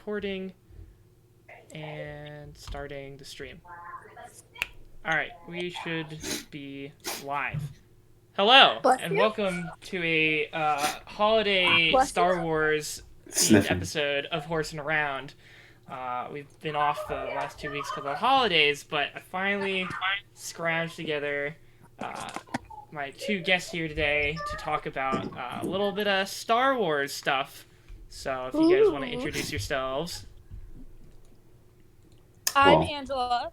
recording and starting the stream. Alright, we should be live. Hello, and welcome to a holiday Star Wars themed episode of Horsin Around. We've been off the last 2 weeks because of the holidays, but I finally scrounged together my two guests here today to talk about a little bit of Star Wars stuff. So if you guys want to introduce yourselves. I'm Angela.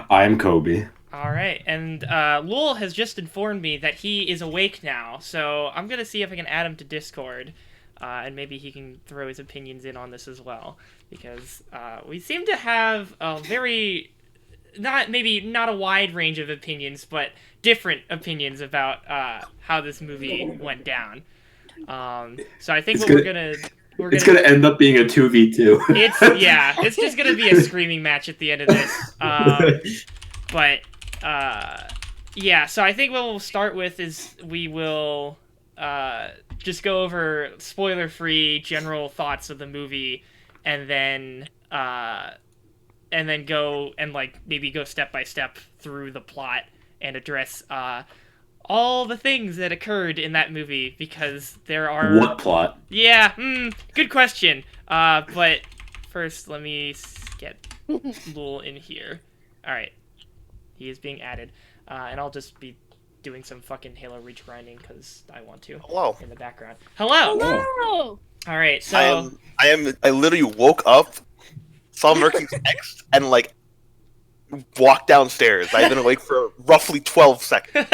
I'm Kobe. Alright, and Lul has just informed me that he is awake now, so I'm going to see if I can add him to Discord, and maybe he can throw his opinions in on this as well, because we seem to have a very, not a wide range of opinions, but different opinions about how this movie went down. So I think it's gonna end up being a 2v2. It's just gonna be a screaming match at the end of this. So I think what we'll start with is we will just go over spoiler-free general thoughts of the movie, and then go and maybe go step by step through the plot and address all the things that occurred in that movie, because there are... What plot? Yeah, good question. But first, let me get Lul in here. Alright. He is being added. And I'll just be doing some fucking Halo Reach grinding, because I want to. Hello. In the background. Hello! Hello! Alright, so... I literally woke up, saw Murky's text, and, walked downstairs. I've been awake for roughly 12 seconds.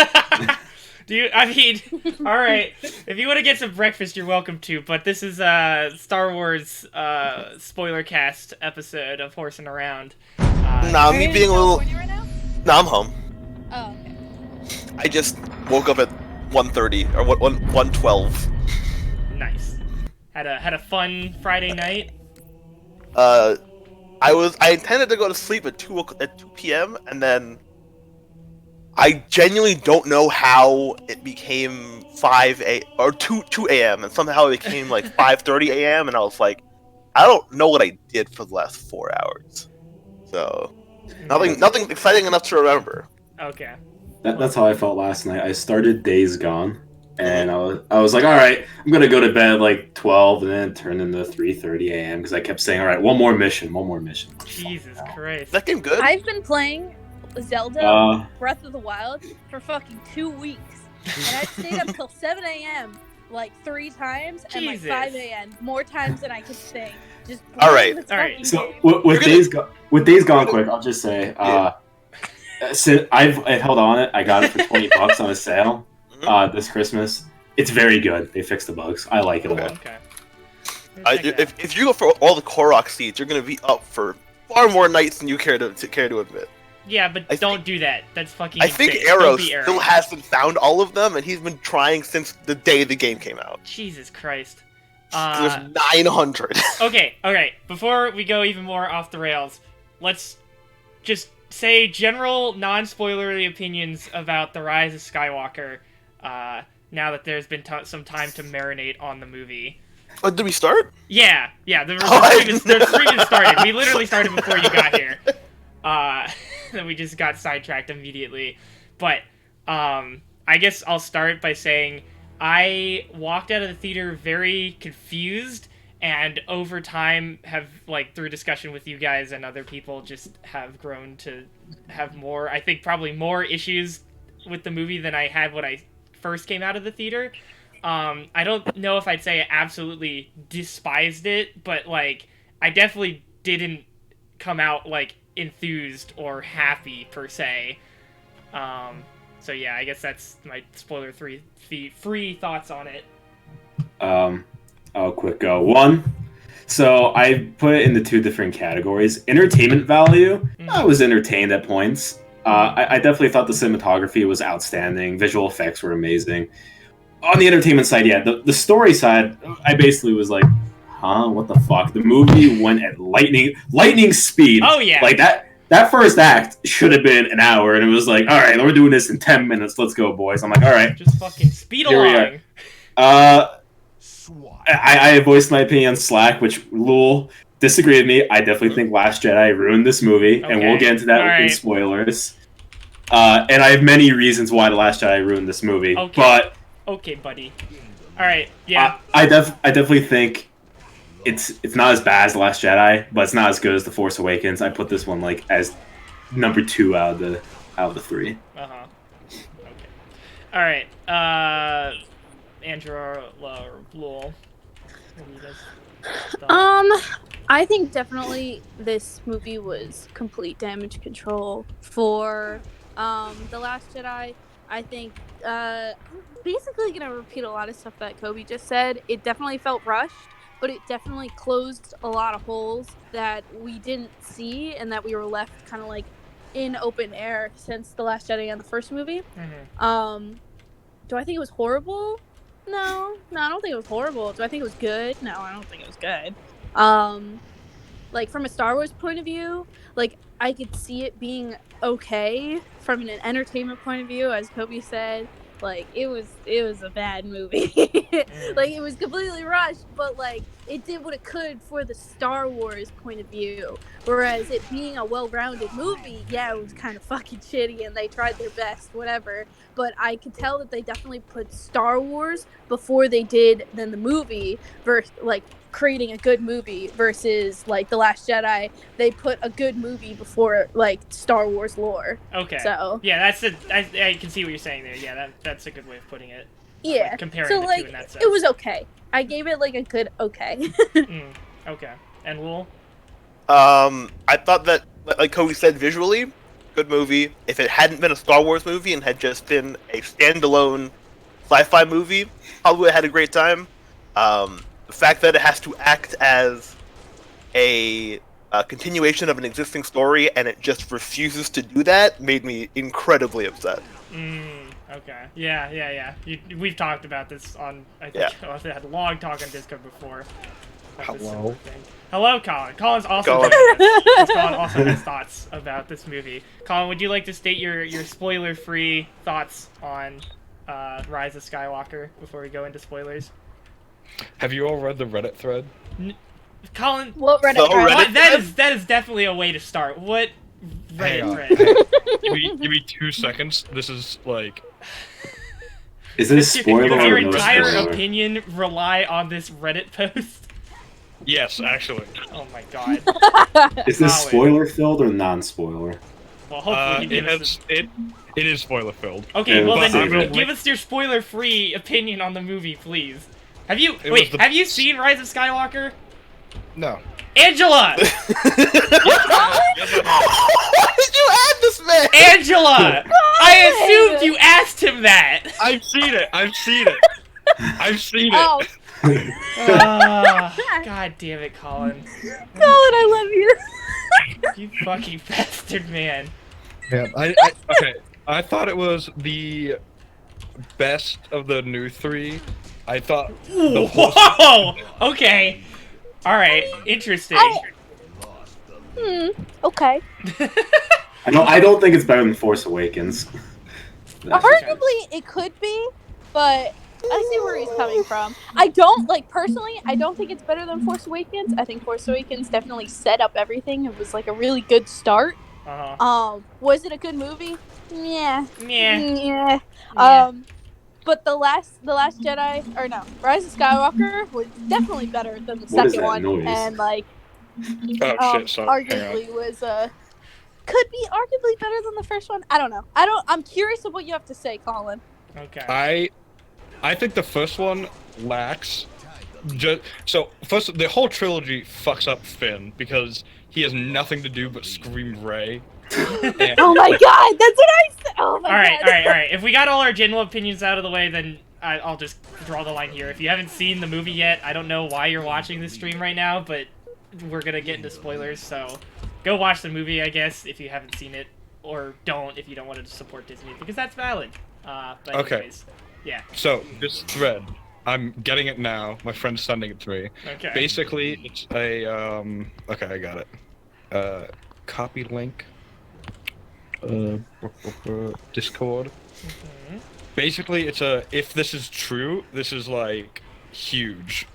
Alright, if you want to get some breakfast, you're welcome to, but this is a Star Wars SPOILERCAST episode of Horsin Around. Me being a little... Right now? No, I'm home. Oh, okay. I just woke up at 1:30, or 1:12. Nice. Had a fun Friday night? I intended to go to sleep at 2 p.m., and then I genuinely don't know how it became 2 a.m., and somehow it became 5:30 a.m., and I was like, I don't know what I did for the last 4 hours. So, nothing exciting enough to remember. Okay. That's how I felt last night. I started Days Gone, and I was like, all right, I'm gonna go to bed at 12, and then it turned into 3:30 a.m. because I kept saying, all right, one more mission. Jesus Christ. That game good? I've been playing Zelda Breath of the Wild for fucking 2 weeks. And I've stayed up till 7 a.m. 3 times, and 5 a.m. more times than I could stay. Just Alright. So with Days Gone, quick, I'll just say, since I've held on it, I got it for $20 on a sale this Christmas. It's very good. They fixed the bugs. I like it a lot. Okay. If you go for all the Korok seeds, you're gonna be up for far more nights than you care to admit. Yeah, but don't do that. That's fucking I think insane. Arrow still hasn't found all of them, and he's been trying since the day the game came out. Jesus Christ. There's 900. Okay. Before we go even more off the rails, let's just say general, non-spoilery opinions about The Rise of Skywalker, now that there's been some time to marinate on the movie. Oh, did we start? Yeah, the stream is started. We literally started before you got here. Then we just got sidetracked immediately. But, I guess I'll start by saying I walked out of the theater very confused, and over time have, through discussion with you guys and other people, just have grown to have more, I think probably more issues with the movie than I had when I first came out of the theater. I don't know if I'd say I absolutely despised it, but, I definitely didn't come out, enthused or happy, per se. So yeah, I guess that's my spoiler-free thoughts on it. I'll quick go. One, so I put it into 2 different categories. Entertainment value, I was entertained at points. I definitely thought the cinematography was outstanding. Visual effects were amazing. On the entertainment side, yeah, the story side, I basically was like, huh, what the fuck? The movie went at lightning speed. Oh, yeah. That first act should have been an hour, and it was like, all right, we're doing this in 10 minutes. Let's go, boys. I'm like, all right. Just fucking speed along. I voiced my opinion on Slack, which Lul disagree with me. I definitely think Last Jedi ruined this movie, and we'll get into that in spoilers. And I have many reasons why The Last Jedi ruined this movie. Okay. But okay, buddy. All right. Yeah. I definitely think it's not as bad as The Last Jedi, but it's not as good as The Force Awakens. I put this one like as number 2 out of the 3. Okay. All right. Andrew or Lowell. I think definitely this movie was complete damage control for The Last Jedi. I think basically gonna repeat a lot of stuff that Kobe just said. It definitely felt rushed, but it definitely closed a lot of holes that we didn't see and that we were left kind of like in open air since The Last Jedi and the first movie. Do I think it was horrible? No, I don't think it was horrible. Do I think it was good? No, I don't think it was good. Like from a Star Wars point of view, like I could see it being okay from an entertainment point of view, as Kobe said. Like it was a bad movie. Like it was completely rushed, but like it did what it could for the Star Wars point of view. Whereas it being a well-rounded movie, yeah, it was kind of fucking shitty and they tried their best, whatever. But I could tell that they definitely put Star Wars before they did then the movie, versus like creating a good movie versus like The Last Jedi. They put a good movie before like Star Wars lore. Okay. So yeah, I can see what you're saying there. Yeah, that's a good way of putting it. Yeah. Like, comparing so the like two in that sense. it was okay. I gave it like a good okay. Okay. And Lowell? I thought that, like Cody said, visually, good movie. If it hadn't been a Star Wars movie and had just been a standalone sci-fi movie, probably would have had a great time. The fact that it has to act as a continuation of an existing story and it just refuses to do that made me incredibly upset. Okay. Yeah. We've talked about this on, I think, I had a long talk on Discord before. Hello. Hello, Colin. Colin's also joining us. Colin also has thoughts about this movie. Colin, would you like to state your spoiler-free thoughts on Rise of Skywalker before we go into spoilers? Have you all read the Reddit thread? Colin, what Reddit thread? That is definitely a way to start. What Reddit thread? Give me 2 seconds. This is like. Is this a spoiler? Does your or no entire spoiler? opinion rely on this Reddit post? Yes, actually. Oh my god. Is this spoiler-filled or non-spoiler? Well, hopefully it is spoiler-filled. Okay, Yeah, well but then give us your spoiler-free opinion on the movie, please. Have you have you seen Rise of Skywalker? No. Angela! Why did you add this man? Angela! I assumed you asked him that! I've seen it! Oh. God damn it, Colin. Colin, I love you. You fucking bastard, man. Yeah, okay. I thought it was the best of the new 3. I thought. Whoa! Okay. Alright, interesting. Okay. I don't think it's better than Force Awakens. Arguably, it could be, but I see where he's coming from. I don't, like, personally, I don't think it's better than Force Awakens. I think Force Awakens definitely set up everything. It was, like, a really good start. Was it a good movie? Yeah. Yeah. But the last Jedi, or no, Rise of Skywalker was definitely better than the second one. Noise? And, like, shit, sorry. arguably was, could be arguably better than the first one. I don't know. I'm curious of what you have to say, Colin. Okay. I think the first one lacks. So first, the whole trilogy fucks up Finn because he has nothing to do but scream Rey. Oh my god, that's what I said. Oh my god. All right. If we got all our general opinions out of the way, then I'll just draw the line here. If you haven't seen the movie yet, I don't know why you're watching this stream right now, but we're gonna get into spoilers, so go watch the movie, I guess, if you haven't seen it, or don't if you don't want to support Disney, because that's valid. But anyways, yeah. So this thread, I'm getting it now. My friend's sending it to me. Okay. Basically, it's a okay, I got it. Copy link. Discord. Basically, it's if this is true, this is like huge.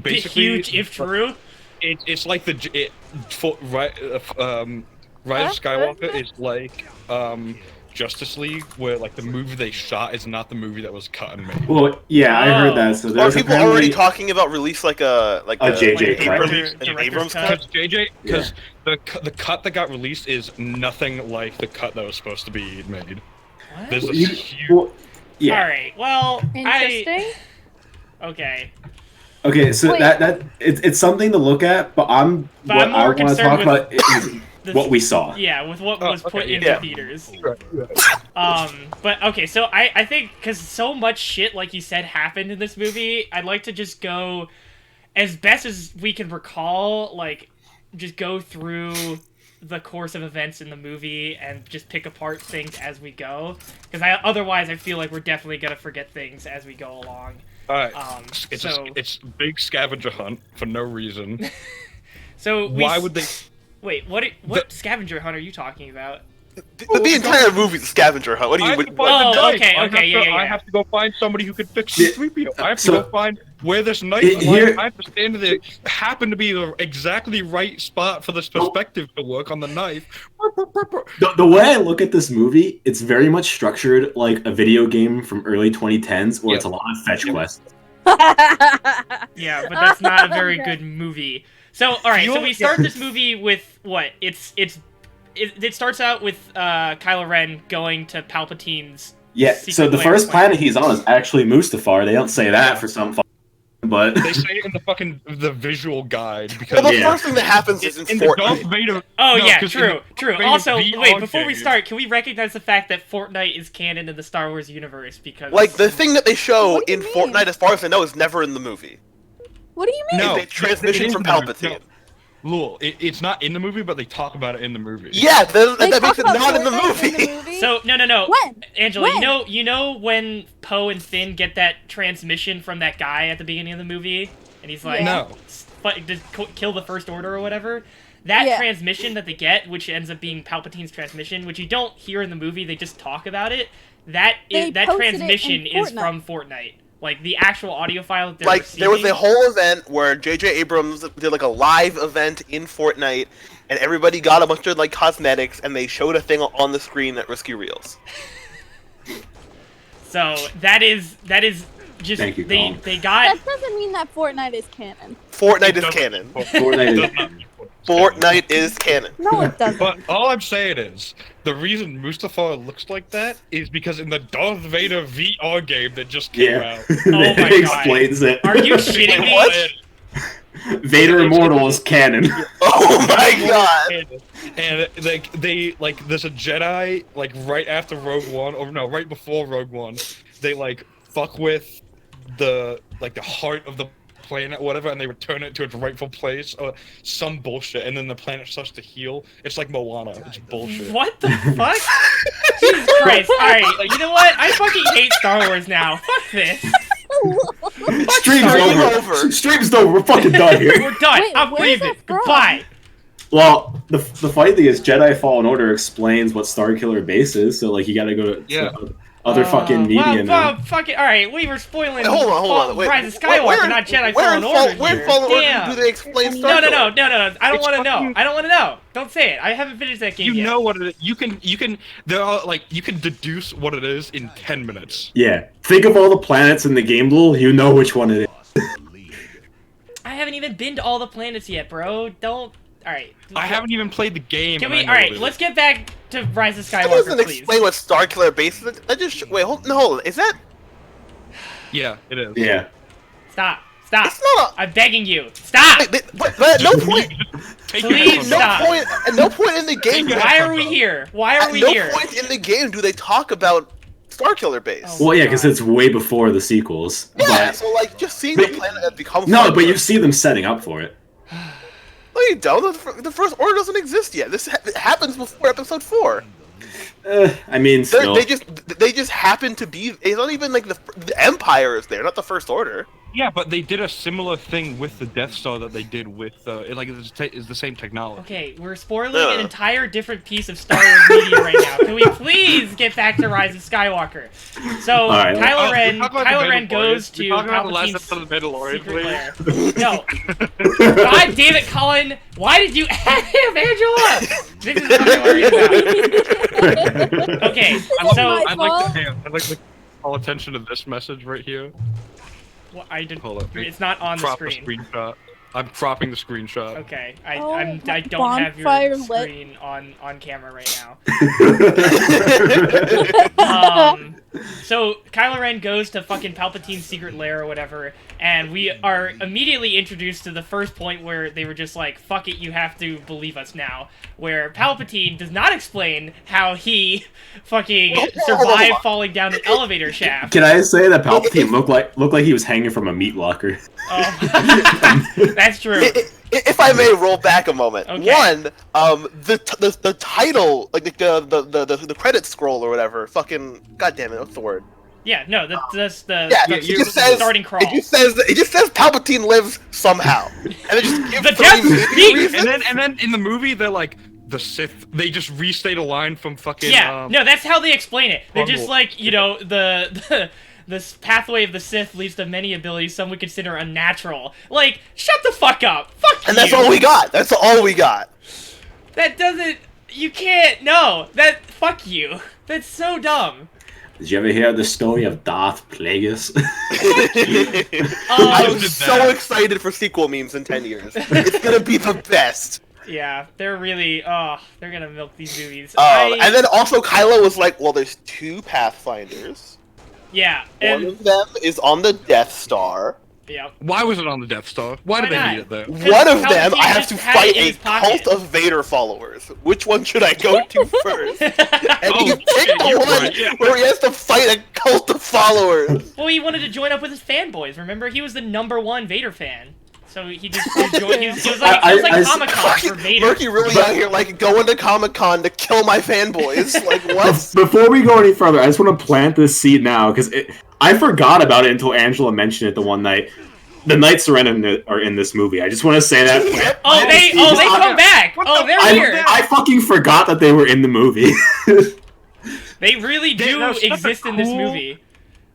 Basically, huge if true. It's like Rise of Skywalker is like Justice League, where like the movie they shot is not the movie that was cut and made. Well, yeah, I heard that. So Are there's people apparently already talking about release like a JJ cut. Abrams cut? Because the cut that got released is nothing like the cut that was supposed to be made. What? There's a huge... Yeah. All right. Well, Interesting. Okay. Okay, so Wait. it's something to look at, but what I'm I more want to concerned talk with about is what we saw. Yeah, with what was put okay, into yeah. theaters. Right. But okay, so I think because so much shit, like you said, happened in this movie, I'd like to just go as best as we can recall, like just go through the course of events in the movie and just pick apart things as we go. Because otherwise, I feel like we're definitely gonna forget things as we go along. Alright, It's it's a big scavenger hunt for no reason. so Why would they... Wait, what scavenger hunt are you talking about? The entire movie's a scavenger hunt. What do I you? have to find the Oh, knife. okay, yeah. I have to go find somebody who could fix the 3PO. I have to go find where this knife is. Here- I have to stand there. Happen to be the exactly right spot for this perspective to work on the knife. The way I look at this movie, it's very much structured like a video game from early 2010s, where it's a lot of fetch quests. Yeah, but that's not a very Okay. good movie. So, all right, so we start this movie with what? It starts out with Kylo Ren going to Palpatine's. Yeah, secret so the lair first planet he's on is actually Mustafar. They don't say that for some but They say it in the visual guide Well, because the Yeah. first thing that happens is in in the Darth Fortnite. Vader. Oh no, yeah, 'cause in true. the Vader Also, VR wait, before we game- start, can we recognize the fact that Fortnite is canon in the Star Wars universe? Because Like the thing that they show What do you in mean? Fortnite, as far as I know, is never in the movie. What do you mean? No, It's a transmission it is from in the movie. Palpatine. Lul, it's not in the movie, but they talk about it in the movie. Yeah, They that talk makes it about not in the Fortnite movie. So no. When? Angela, When? you know when Poe and Finn get that transmission from that guy at the beginning of the movie, and he's like, Yeah. No. kill the First Order or whatever. That Yeah. transmission that they get, which ends up being Palpatine's transmission, which you don't hear in the movie, they just talk about it. That They that posted it transmission in is Fortnite. from Fortnite. Like the actual audio file that they're Like there was receiving. a whole event where J.J. Abrams did like a live event in Fortnite, and everybody got a bunch of like cosmetics, and they showed a thing on the screen at Risky Reels. So that is just Thank you, they Colin. they got That doesn't mean that Fortnite is canon. Fortnite is doesn't- canon. Fortnite is- Fortnite is canon. No, it doesn't. But all I'm saying is, the reason Mustafar looks like that is because in the Darth Vader VR game that just came Yeah, out. Oh my it God. explains it. Are you shitting me? What? Vader Immortal is canon. Oh my god! And like there's a Jedi like right after Rogue One, or no, right before Rogue One, they like fuck with the heart of the planet or whatever, and they return it to its rightful place or some bullshit, and then the planet starts to heal. It's like Moana. It's bullshit. What the fuck? Jesus Christ! All right, you know what? I fucking hate Star Wars now. Fuck this. Stream's Stream over. over. Stream's over. We're fucking done here. We're done. Wait, I'm where's leaving. that from? Goodbye. Well, the funny thing is, Jedi Fallen Order explains what Starkiller Base is, so like you gotta go to Yeah. other fucking media now. Fuck it. All right, we were spoiling. Hold on. Wait, Rise of Skywalker, not Jedi Fallen Order. Where in here. Fallen Order Damn. do they explain No. Star I Killer? don't It's want to know. fucking- I don't want to know. Don't say it. I haven't finished that game You yet. know what it is. You can there are like you can deduce what it is in 10 minutes. Yeah, think of all the planets in the game, Lul. You know which one it is. I haven't even been to all the planets yet, bro. Don't. All right. I haven't even played the game. Can and I we? know All what right. it is. Let's get back to Rise of That Skywalker, doesn't please. explain what Star Killer Base is. That just wait. Hold on. Is that? Yeah, it is. Yeah. Stop. It's not I'm begging you. Stop. but at no point, Take Please your stop. at no point in the game, Why are we here? Why are at we no here? point in the game do they talk about Star Killer Base. Oh. Well, yeah, because it's way before the sequels. Yeah, But, so like just seeing the planet that becomes. no, but you see them setting up for it. No, you don't. The First Order doesn't exist yet. This happens before Episode 4. I mean, still. They just happen to be. It's not even like the Empire is there, not the First Order. Yeah, but they did a similar thing with the Death Star that they did with it's the same technology. Okay, we're spoiling an entire different piece of Star Wars media right now. Can we please get back to Rise of Skywalker? So right. Kylo Ren goes to Palpatine's secret lair. No. God damn it, Colin! Why did you add him, Angela? This is what I'm worried about. Okay, I'd like to call attention to this message right here. Well, I didn't. Hold up. It's not on the screen. Screenshot. I'm cropping the screenshot. Okay, I don't have your screen on camera right now. So Kylo Ren goes to fucking Palpatine's secret lair or whatever, and we are immediately introduced to the first point where they were just like, fuck it, you have to believe us now. Where Palpatine does not explain how he fucking survived falling down an elevator shaft. Can I say that Palpatine looked like he was hanging from a meat locker? Oh. That's true. If I may roll back a moment, okay. One, the title, like the credit scroll or whatever, fucking goddamn it, what's the word? Yeah, no, that's the it just says starting crawl. It just says Palpatine lives somehow, and it just gives the death reasons. And then in the movie they're like the Sith. They just restate a line from fucking. Yeah, no, that's how they explain it. They're just like, you know, this pathway of the Sith leads to many abilities some would consider unnatural. Like, shut the fuck up. Fuck you. And that's all we got. That's all we got. That doesn't... You can't... No. Fuck you. That's so dumb. Did you ever hear the story of Darth Plagueis? I'm so excited for sequel memes in 10 years. It's gonna be the best. Yeah, they're really... they're gonna milk these movies. And then also Kylo was like, well, there's 2 Pathfinders. Yeah, One of them is on the Death Star. Yeah. Why was it on the Death Star? Why did they need it there? One of them, I have to fight a cult of Vader followers. Which one should I go to first? And he picked the one where he has to fight a cult of followers. Well, he wanted to join up with his fanboys. Remember, he was the #1 Vader fan. So he just joined. It was like Comic-Con for Vader. Murky really out here, like, going to Comic-Con to kill my fanboys. Like, what? Before we go any further, I just want to plant this seed now, because I forgot about it until Angela mentioned it the one night. The Knights are in this movie. I just want to say that. They come back. They're here. I fucking forgot that they were in the movie. They really do exist in this movie.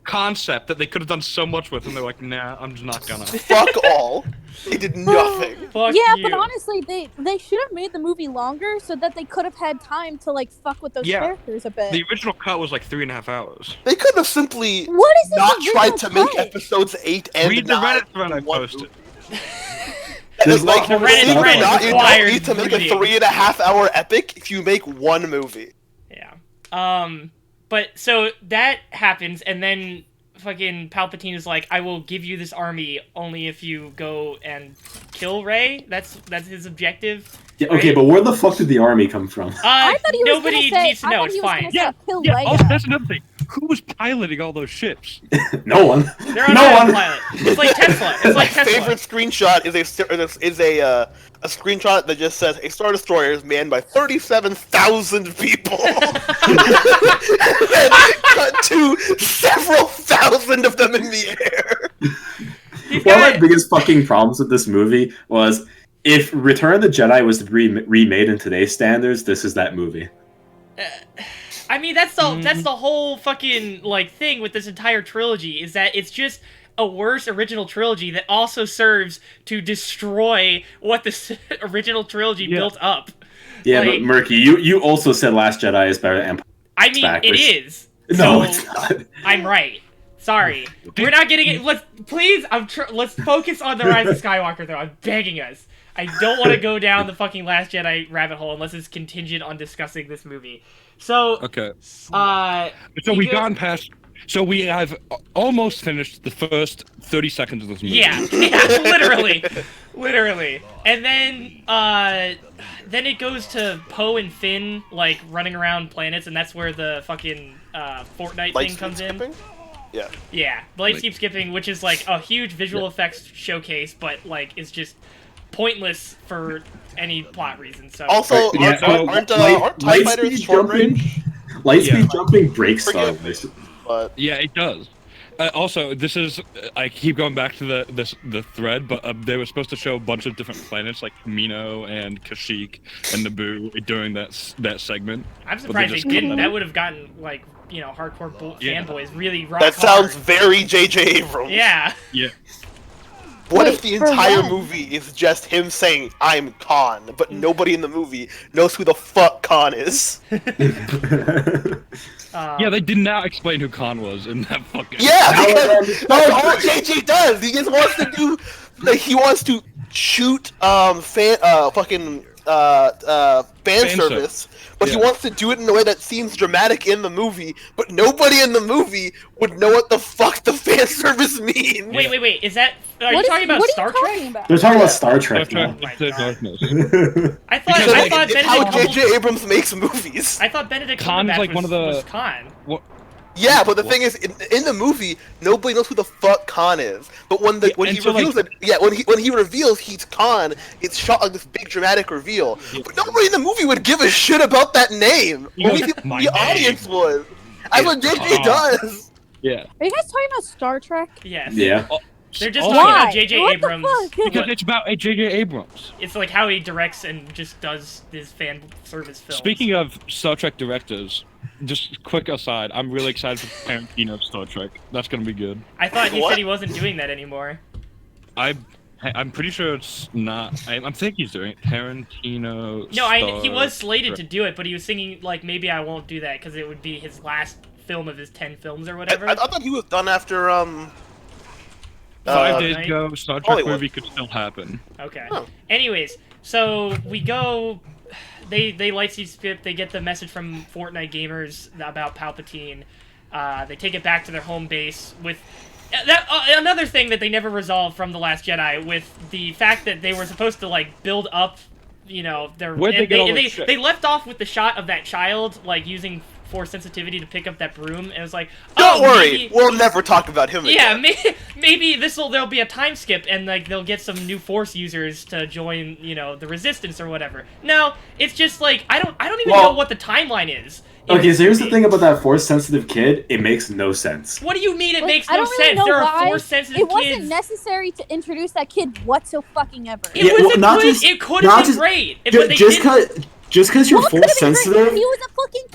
Concept that they could have done so much with, and they're like, nah, I'm just not gonna. Fuck all. They did nothing. Fuck yeah, you. but honestly, they should have made the movie longer so that they could have had time to like fuck with those characters a bit. The original cut was like 3.5 hours. They could have simply not tried to make episodes 8 and 9. Read the Reddit thread I posted. It's like, the Reddit thread you don't need to make a 3.5 hour epic if you make one movie. Yeah. But so that happens, and then fucking Palpatine is like, I will give you this army only if you go and kill Rey. That's his objective. Yeah, okay, but where the fuck did the army come from? I thought he was nobody needs to know. It's fine. Kill Also, that's another thing. Who was piloting all those ships? No one. They're on autopilot. It's like Tesla. It's like My Tesla. favorite screenshot is a screenshot that just says a Star Destroyer is manned by 37,000 people. And cut to several thousand of them in the air. One of my biggest fucking problems with this movie was, if Return of the Jedi was to be remade in today's standards, this is that movie. I mean, that's the whole fucking like thing with this entire trilogy, is that it's just a worse original trilogy that also serves to destroy what the original trilogy built up. Yeah, like, but Murky, you also said Last Jedi is better than Empire. I mean, it is. No, so it's not. I'm right. Sorry, we're not getting it. Let's focus on the Rise of Skywalker, though. I'm begging us. I don't want to go down the fucking Last Jedi rabbit hole unless it's contingent on discussing this movie. So, okay. So we've gone past. So we have almost finished the first 30 seconds of this movie. Yeah, literally. And then it goes to Poe and Finn like running around planets, and that's where the fucking Fortnite thing comes in. Yeah. Yeah, lightspeed skipping, which is like a huge visual effects showcase, but like is just pointless for any plot reason. So also, aren't TIE fighters short range? Lightspeed jumping breaks Star Wars. But yeah, it does. Also, this is I keep going back to the thread, but they were supposed to show a bunch of different planets like Kamino and Kashyyyk and Naboo during that segment. I'm surprised they didn't. That would have gotten like hardcore fanboys really rock That hard. sounds very J.J. Abrams. Yeah. Yeah. What Wait, if the for entire what? movie is just him saying "I'm Khan," but nobody in the movie knows who the fuck Khan is? Yeah, they did not explain who Khan was in that fucking. Yeah, because that's all JJ does. He just wants to do, like, he wants to shoot fan service, but he wants to do it in a way that seems dramatic in the movie. But nobody in the movie would know what the fuck the fan service means. Wait. Is that? Are you talking about Star Trek? They're talking about Star Trek now. Darkness. I thought It's how Benedict JJ Abrams makes movies. I thought Benedict Khan's Cumberbatch like one of the- was Khan. Yeah, but the thing is, in the movie, nobody knows who the fuck Khan is. But when he reveals when he reveals he's Khan, it's shot like this big dramatic reveal. But nobody in the movie would give a shit about that name. Only the audience would. That's what JJ does. Yeah. Are you guys talking about Star Trek? Yes. Yeah. They're just Also- talking about Why? J.J. What Abrams. the fuck? Because it's about J.J. Abrams. It's like how he directs and just does his fan service films. Speaking of Star Trek directors, just quick aside, I'm really excited for Tarantino's Star Trek. That's gonna be good. I thought he What? said he wasn't doing that anymore. I'm pretty sure it's not. I think he's doing it. Tarantino. No, he was Star slated Trek. to do it, but he was thinking like maybe I won't do that because it would be his last film of his 10 films or whatever. I thought he was done after 5 days Night. ago, Star Trek Hollywood. movie could still happen. Okay. Huh. Anyways, so we go. They lightspeed skip. They get the message from Fortnite gamers about Palpatine. They take it back to their home base with another thing that they never resolved from The Last Jedi, with the fact that they were supposed to like build up, their. Where'd they get all that shit? They left off with the shot of that child like using Force sensitivity to pick up that broom, and it was like, Don't worry, maybe, we'll never talk about him yeah, again. maybe there'll be a time skip, and like they'll get some new Force users to join, the Resistance or whatever. No, it's just like I don't even know what the timeline is. Okay, so here's the thing about that Force-sensitive kid. It makes no sense. What do you mean it Like, makes I no don't really sense? know There are why. Force-sensitive It wasn't kids. necessary to introduce that kid whatsoever. It Yeah, was well, it could have been great. But they didn't. Just because you're What could've been great? Force-sensitive. He was a fucking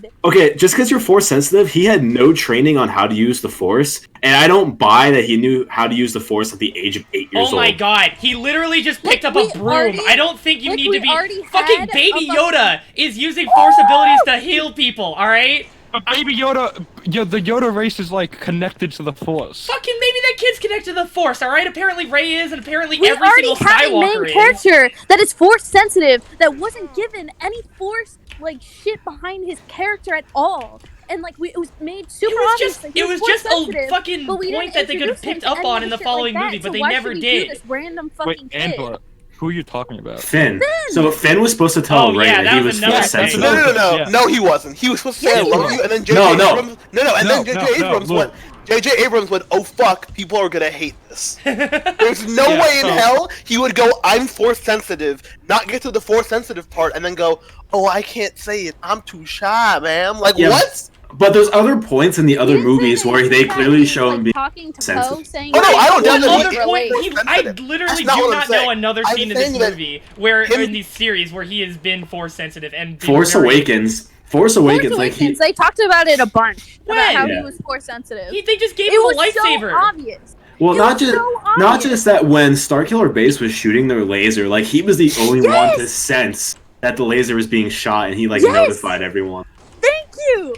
kid. Okay, just because you're Force sensitive, he had no training on how to use the Force, and I don't buy that he knew how to use the Force at the age of 8 years Oh my old. god, he literally just picked up a we broom. already- I don't think you like, need we to be. already Fucking had Baby a Yoda is using Force abilities to heal people, alright? But Baby Yoda, the Yoda race is like connected to the Force. Fucking maybe that kid's connected to the Force, alright? Apparently Rey is, and apparently We every already single had a Skywalker main is. character that is Force sensitive that wasn't given any Force shit behind his character at all. And it was made super obvious that he It was Force just a sensitive, fucking but we point didn't that they could have introduce him picked to up any on of in the shit following like movie, that. but So they why never should we did. do this random Wait, fucking kid? Angela, who are you talking about? Finn. So Finn was supposed to tell Oh, Rey yeah, that that he was was another Force thing. sensitive. No, Yeah. no, he wasn't. He was supposed to say Yeah, I he love was. you, and then JJ No. Abrams. And then JJ Abrams went. JJ Abrams went, oh fuck, people are gonna hate this. There's no Yeah, way in so- hell he would go, I'm Force sensitive, not get to the Force sensitive part, and then go, oh, I can't say it, I'm too shy, man. Like, Yeah. what? But there's other points in the other He didn't say movies that. where He they was clearly talking, show him being talking to Poe, sensitive. saying Oh, no, I don't doubt One that other he- point, Force I sensitive. literally That's not do what I'm not know saying. another I'm scene in this saying that movie where, him- in these series, where he has been Force sensitive and been Force very- Awakens. Force Like Awakens, they talked about it a bunch. When? About how Yeah. he was Force sensitive. They just gave It him a was lightsaber. so obvious. Well, It not was just so not obvious. just that when Starkiller Base was shooting their laser, he was the only one to sense that the laser was being shot, and he Yes! notified everyone. Thank you.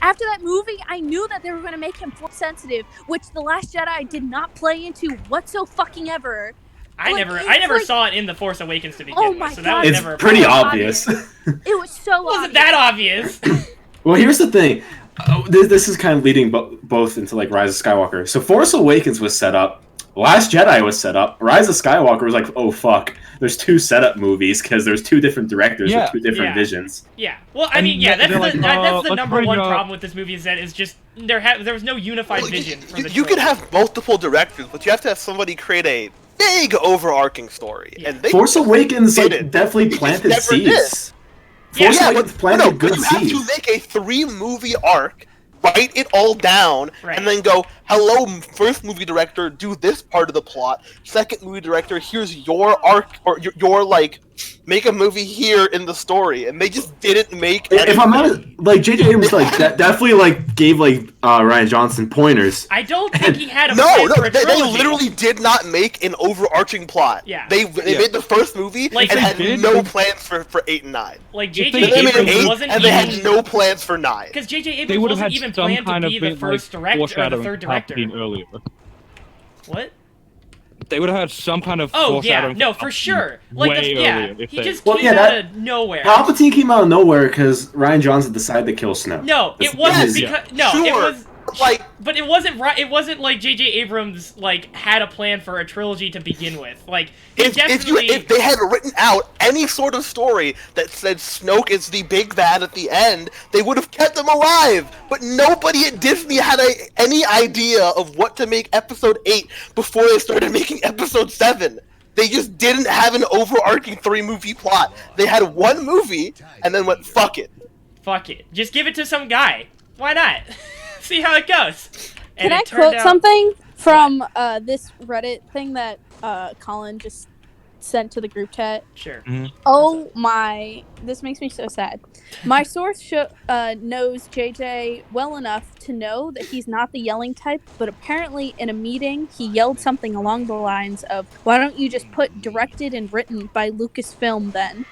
After that movie, I knew that they were gonna make him Force sensitive, which The Last Jedi did not play into whatsoever. I Like, never it's saw it in The Force Awakens to begin Oh with, my so that God. was It's never a pretty problem. obvious. It was so Wasn't obvious. that obvious? Well, here's the thing. This is kind of leading both into Rise of Skywalker. So Force Awakens was set up. Last Jedi was set up. Rise of Skywalker was like, oh fuck, there's two setup movies because there's two different directors with two different visions. Yeah. Well, I And mean, yeah, they're that's like, the let's number bring one up- problem with this movie is that it's just there was no unified Well, vision for the you could trilogy. have multiple directors, but you have to have somebody create a big overarching story. Yeah. And they Force Awakens did it. definitely They just planted never did. seeds. Force Yeah, Awakens planted but good you have seeds. to make a 3-movie arc write it all down, Right. and then go, hello, first movie director, do this part of the plot. Second movie director, here's your arc, or your like, make a movie here in the story. And they just didn't make If I'm not, like, J.J. Abrams, like, definitely, like, gave, like, Ryan Johnson pointers. I don't think he had a No, plan no, for a they trilogy. literally did not make an overarching plot. Yeah. They made the first movie Like, and they had did? no plans for 8 and 9. Like If J.J. they They made Abrams 8 wasn't and they had even no plans for 9. because J.J. They Abrams would have wasn't had even some planned to kind of be the been, first like, director or the foreshadowing third director. Palpatine earlier. What? They would have had some kind of Oh yeah, foreshadowing no, for for Palpatine sure. Like way yeah, earlier, if he they- just Well, came yeah, out that- of nowhere. Palpatine came out of nowhere because Ryan Johnson decided to kill Snoke. No, That's- it wasn't yes. because no, it Sure. was. Like, But it wasn't right. It wasn't like J.J. Abrams like had a plan for a trilogy to begin with. Like he definitely. if they had written out any sort of story that said Snoke is the big bad at the end, they would have kept him alive. But nobody at Disney had any idea of what to make Episode 8 before they started making Episode 7. They just didn't have an overarching 3-movie plot. They had one movie and then went, fuck it. Fuck it. Just give it to some guy. Why not? See how it goes. And Can I it turned quote out- something from this Reddit thing that Colin just sent to the group chat? Sure. Oh my, this makes me so sad. My source knows JJ well enough to know that he's not the yelling type, but apparently in a meeting he yelled something along the lines of, "Why don't you just put directed and written by Lucasfilm then?"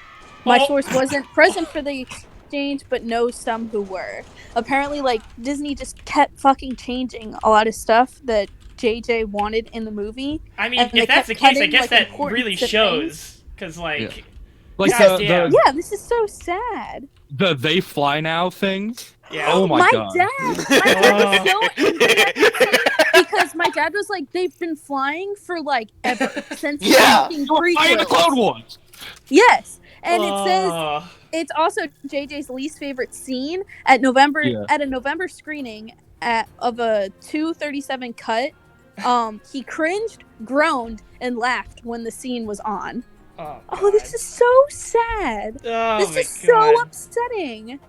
My Oh. source wasn't present for the exchange, but knows some who were. Apparently, like, Disney just kept fucking changing a lot of stuff that JJ wanted in the movie. I mean, And they if that's the kept case, I cutting, guess like, that important really things. shows. Because like, Yeah. Like God the, damn. the Yeah, this is so sad. the They Fly Now thing. yeah. Oh my god. dad was so angry at this because my dad was like, they've been flying for like ever since Yeah. the fucking Flying the Clone prequels. Wars. Yes, and it says Oh. it's also JJ's least favorite scene at November Yeah. at a November screening of a 2:37 cut. He cringed, groaned, and laughed when the scene was on. Oh, this is so sad. Oh This my is so God. upsetting.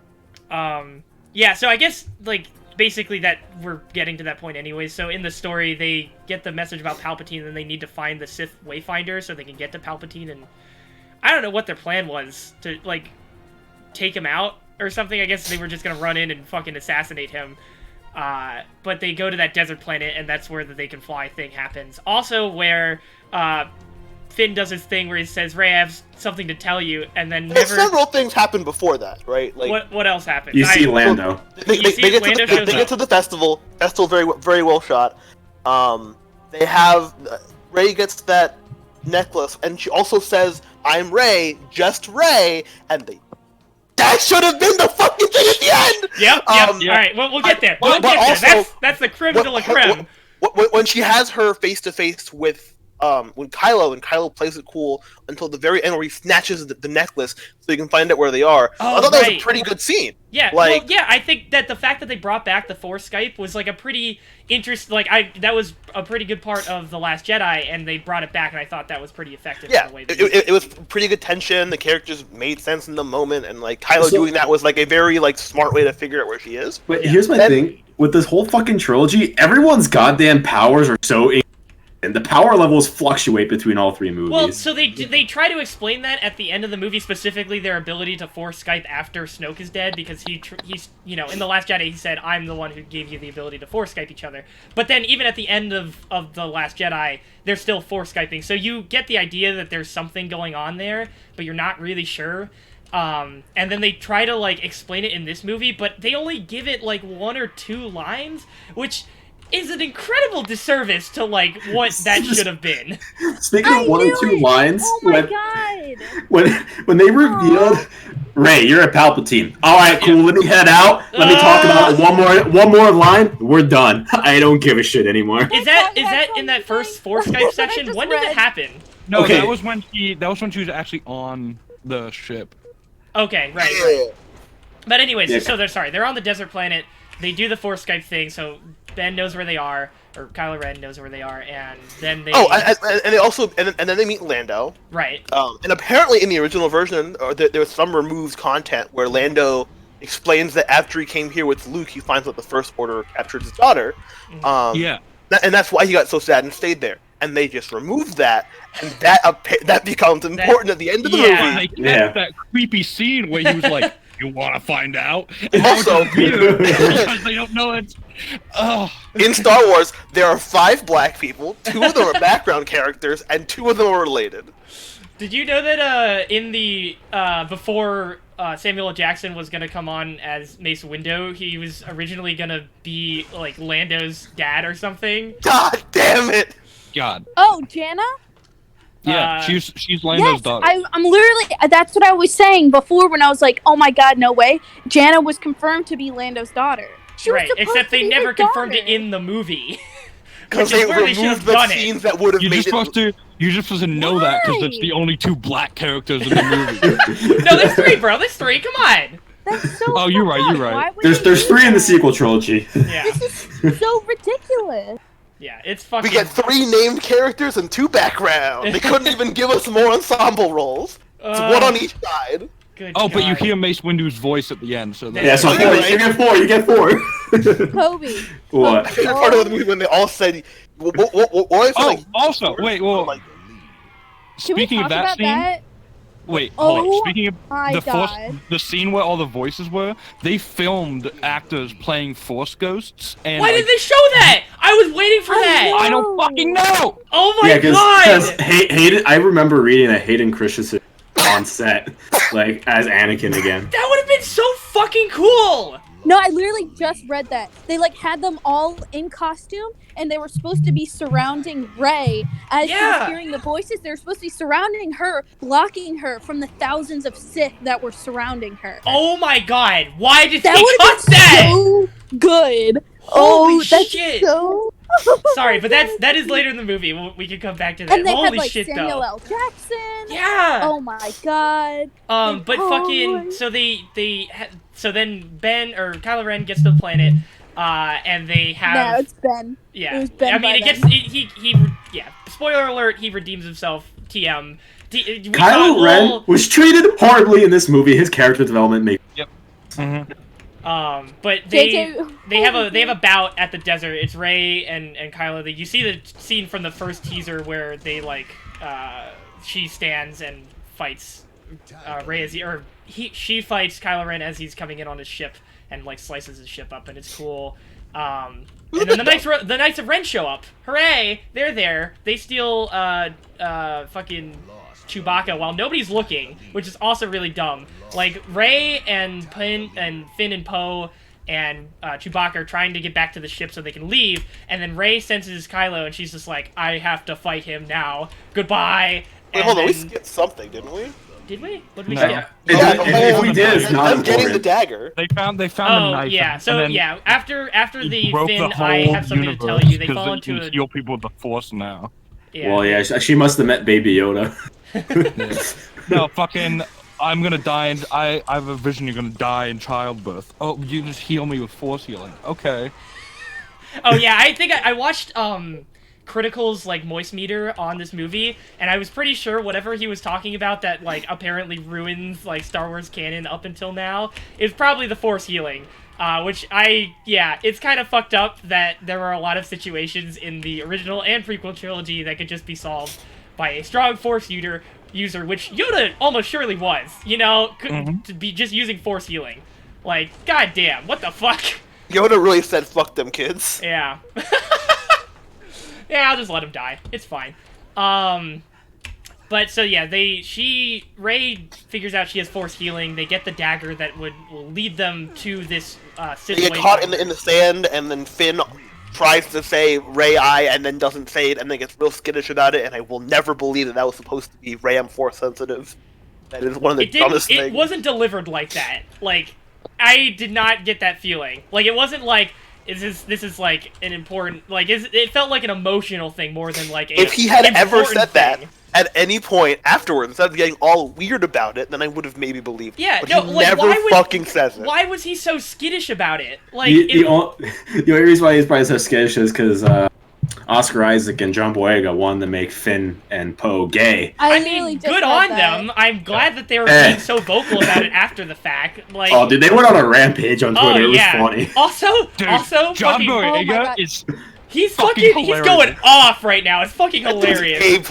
Yeah, so I guess, like, basically that we're getting to that point anyway. So in the story, they get the message about Palpatine, and they need to find the Sith Wayfinder so they can get to Palpatine, and I don't know what their plan was, to, like, take him out or something. I guess they were just gonna run in and fucking assassinate him. But they go to that desert planet, and that's where the they can fly thing happens. Also where, Finn does his thing where he says, "Rey, I have something to tell you," and then Well, never... several things happened before that, right? Like, What else happens? You see Lando. They, You they, see they, get, to Lando the, shows they up. get to the festival. Festival very well shot. They have Rey gets that necklace, and she also says, "I'm Rey, just Rey," and that should have been the fucking thing at the end. Yep. Um, All right. Well, we'll get there. but- We'll but get there. also- That's the creme de la creme. When she has her face to face with when Kylo plays it cool until the very end where he snatches the necklace so you can find out where they are. Oh, I thought that was right. a pretty good scene. Yeah. Like- well, yeah. I think that the fact that they brought back the Force Skype was like a pretty interesting. That was a pretty good part of the Last Jedi, and they brought it back, and I thought that was pretty effective. Yeah, in the way they used it was pretty good tension. The characters made sense in the moment, and like Kylo So- doing that was like a very like smart way to figure out where she is. But Yeah. here's my That- thing. With this whole fucking trilogy, everyone's goddamn powers are so... And the power levels fluctuate between all three movies. Well, so they try to explain that at the end of the movie, specifically their ability to force Skype after Snoke is dead, because he's in the Last Jedi he said, "I'm the one who gave you the ability to force Skype each other." But then even at the end of the Last Jedi, they're still force Skyping, so you get the idea that there's something going on there, but you're not really sure. And then they try to like explain it in this movie, but they only give it like 1 or 2 lines, which is an incredible disservice to like what that should have been. Speaking of I 1 or knew 2 it! lines, Oh my god! when they revealed, Rey, you're a Palpatine. All right, cool. Let me head out. Let me talk about it. One more line. We're done. I don't give a shit anymore. Is that in that first Force Skype section? just When did it read. happen? No, Okay. that was when she was actually on the ship. Okay, right. But anyways, Yeah. so they're on the desert planet. They do the Force Skype thing, so Ben knows where they are, or Kylo Ren knows where they are, and then they... Oh, and they also and then they meet Lando. Right. And apparently in the original version, there was some removed content where Lando explains that after he came here with Luke, he finds out the First Order captured his daughter. Yeah. And that's why he got so sad and stayed there. And they just removed that, and that becomes important at the end of the movie. That creepy scene where he was like, "You want to find out?" And Also, because they don't know it. Oh. In Star Wars, there are 5 black people. 2 of them are background characters, and 2 of them are related. Did you know that in the before Samuel L. Jackson was gonna come on as Mace Windu, he was originally gonna be like Lando's dad or something? God damn it! God. Oh, Jana? Yeah, she's Lando's daughter. I'm literally, that's what I was saying before when I was like, oh my god, no way. Jana was confirmed to be Lando's daughter. She was Right, supposed except to they be never her confirmed daughter. it in the movie. Because Which is they where they should removed have the done scenes it. that would have You're made just supposed to know that because it's the only 2 black characters in the movie. No, there's 3, bro. There's 3. Come on. That's so Oh, you're fucked right, up. you're right. Why would There's they do 3 in the that? sequel trilogy. Yeah, This is so ridiculous. yeah. It's fucking. We get 3 named characters and 2 background. They couldn't even give us more ensemble roles. It's 1 on each side. Good Oh, but you God. hear Mace Windu's voice at the end, so that's... Yeah, so you get 4. You get 4. Kobe. What? My favorite part of the movie when they all said, what Also, wait, well, like, Can we speaking talk of that about scene, that? wait, hold on. Oh Speaking of my God. the scene where all the voices were, they filmed actors playing Force ghosts, and Why did they show that? I was waiting for that. I don't fucking know. Oh my Yeah, because God. Hayden. I remember reading that Hayden Christensen on set, like as Anakin again. That would have been so fucking cool. No, I literally just read that. They like had them all in costume, and they were supposed to be surrounding Rey as she was hearing the voices. They were supposed to be surrounding her, blocking her from the thousands of Sith that were surrounding her. Oh my God. Why did That they would cut have been that? so good. Holy that's shit. so. Sorry, but that is later in the movie. We can come back to that. And they Holy had like shit, Samuel though. L. Jackson. Yeah. Oh my God. But fucking so so then Ben or Kylo Ren gets to the planet, and they have. No, it's Ben. Yeah. It was Ben I mean, by it gets then. he yeah. Spoiler alert: he redeems himself. TM. Kylo Ren was treated horribly in this movie. His character development made. Yep. Mm-hmm. But they have a bout at the desert. It's Rey and Kylo. You see the scene from the first teaser where they like she stands and fights Rey as she fights Kylo Ren as he's coming in on his ship and like slices his ship up, and it's cool. And then the Knights of Ren show up. Hooray! They're there. They steal fucking Chewbacca while nobody's looking, which is also really dumb. Like Rey and Finn and Poe and Chewbacca are trying to get back to the ship so they can leave, and then Rey senses Kylo and she's just like, I have to fight him now. Goodbye. Wait, hold on, we skipped something, didn't we? Did we? What did we No. skip? If we did, it's not I'm getting the important. dagger. They found the Oh knife. yeah, so and then yeah, after the broke Finn, the I whole have something to tell universe you. They 'cause fall they into can heal people with the Force now. Well, yeah, she must have met Baby Yoda. No, fucking, I'm gonna die, and I have a vision you're gonna die in childbirth. Oh, you just heal me with Force healing. Okay. Oh yeah, I think I watched Critical's like moist meter on this movie, and I was pretty sure whatever he was talking about that like apparently ruins like Star Wars canon up until now is probably the Force healing. Which it's kind of fucked up that there are a lot of situations in the original and prequel trilogy that could just be solved by a strong Force user, which Yoda almost surely was, to be just using Force healing. Like, goddamn, what the fuck? Yoda really said, fuck them kids. Yeah. Yeah, I'll just let him die. It's fine. But so yeah, Rey figures out she has Force healing. They get the dagger that will lead them to this They situation. get caught in the sand, and then Finn tries to say Rey I, and then doesn't say it, and then gets real skittish about it, and I will never believe that was supposed to be Rey, I'm Force sensitive. That is one of the dumbest things. It wasn't delivered like that. Like, I did not get that feeling. Like, it wasn't like, this is like an important, like, it felt like an emotional thing more than like a If he had ever important said that thing. at any point afterwards, instead of getting all weird about it, then I would have maybe believed. Yeah, but no, he like, never fucking says it. Why was he so skittish about it? Like, The only reason why he's probably so skittish is because Oscar Isaac and John Boyega wanted to make Finn and Poe gay. I mean, good on them. I'm glad that they were being so vocal about it after the fact. Like, oh, dude, they went on a rampage on Twitter. It was funny. Also, John fucking, Boyega is he's going off right now. It's fucking hilarious. A+.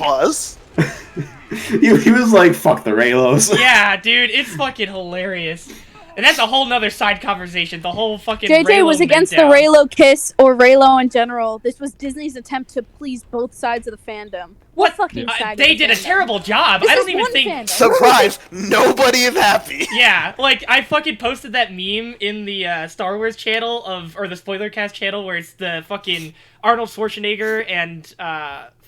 He was like, "Fuck the Raylos." Yeah, dude, it's fucking hilarious. And that's a whole nother side conversation. The whole fucking JJ Raylo was against the meltdown. Raylo kiss or Raylo in general. This was Disney's attempt to please both sides of the fandom. What fucking side? They of the did a fandom? terrible job. This I don't is even one think. fandom. Surprise! Nobody is happy. Yeah, like I fucking posted that meme in the Star Wars channel or the Spoilercast channel where it's the fucking Arnold Schwarzenegger and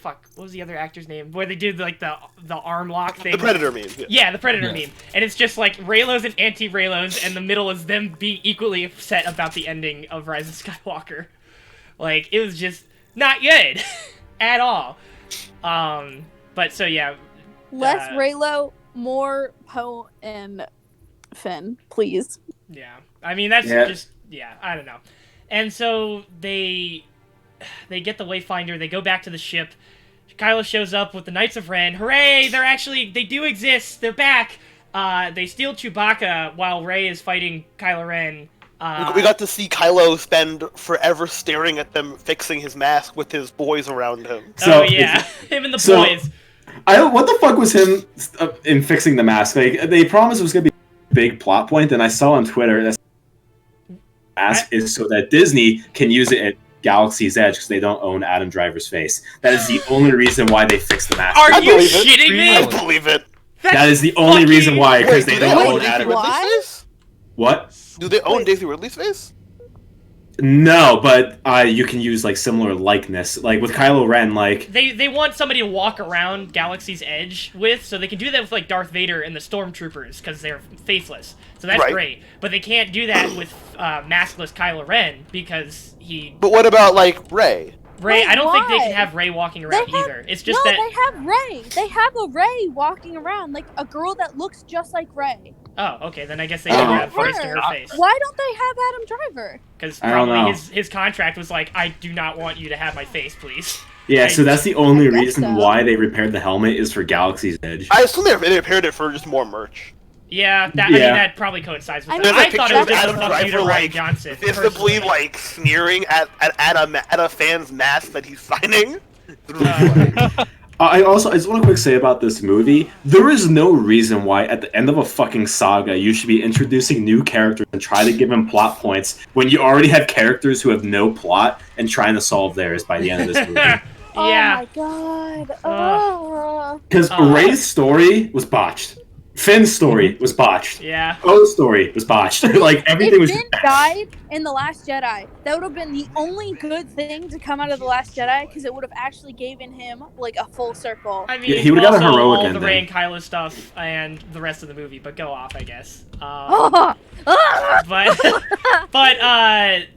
what was the other actor's name? Where they did like the arm lock thing. The Predator meme. Yeah, the Predator meme. And it's just like Raylos and anti-Raylos, and the middle is them being equally upset about the ending of Rise of Skywalker. Like, it was just not good at all. But so yeah. Less Raylo, more Poe and Finn, please. Yeah. I mean, that's just, I don't know. And so they get the Wayfinder, they go back to the ship. Kylo shows up with the Knights of Ren. Hooray! They do exist. They're back. They steal Chewbacca while Rey is fighting Kylo Ren. We got to see Kylo spend forever staring at them fixing his mask with his boys around him. So, him and the boys. What the fuck was him in fixing the mask? Like, they promised it was gonna be a big plot point, and I saw on Twitter that mask is so that Disney can use it at Galaxy's Edge because they don't own Adam Driver's face. That is the only reason why they fixed the mask. Are you shitting me? I believe it. That is the only reason why, because they don't own Daisy Adam. Ridley's face? What? Do they own Daisy Ridley's face? No, but you can use like similar likeness, like with Kylo Ren. Like they want somebody to walk around Galaxy's Edge with, so they can do that with like Darth Vader and the Stormtroopers because they're faceless. So that's great. But they can't do that with maskless Kylo Ren because he. But what about like Rey? Rey, I don't think they can have Rey walking around either. It's just that they have Rey. They have a Rey walking around, like a girl that looks just like Rey. Oh, okay. Then I guess they should have face to her face. Why don't they have Adam Driver? Because probably his contract was like, I do not want you to have my face, please. Yeah, so that's the only reason why they repaired the helmet is for Galaxy's Edge. I assume they repaired it for just more merch. Yeah, I mean that probably coincides with that. I thought it was just a fuck you to Ryan Johnson. Visibly like sneering at a fan's mask that he's signing. I just want to quick say about this movie, there is no reason why at the end of a fucking saga you should be introducing new characters and try to give them plot points when you already have characters who have no plot and trying to solve theirs by the end of this movie. Oh my god. Because Rey's story was botched. Finn's story was botched. Yeah. Poe's story was botched. Like everything was. If Finn died in The Last Jedi, that would have been the only good thing to come out of The Last Jedi because it would have actually given him like a full circle. I mean, he would have got a heroic all ending. the Rey and Kylo stuff and the rest of the movie, but go off, I guess.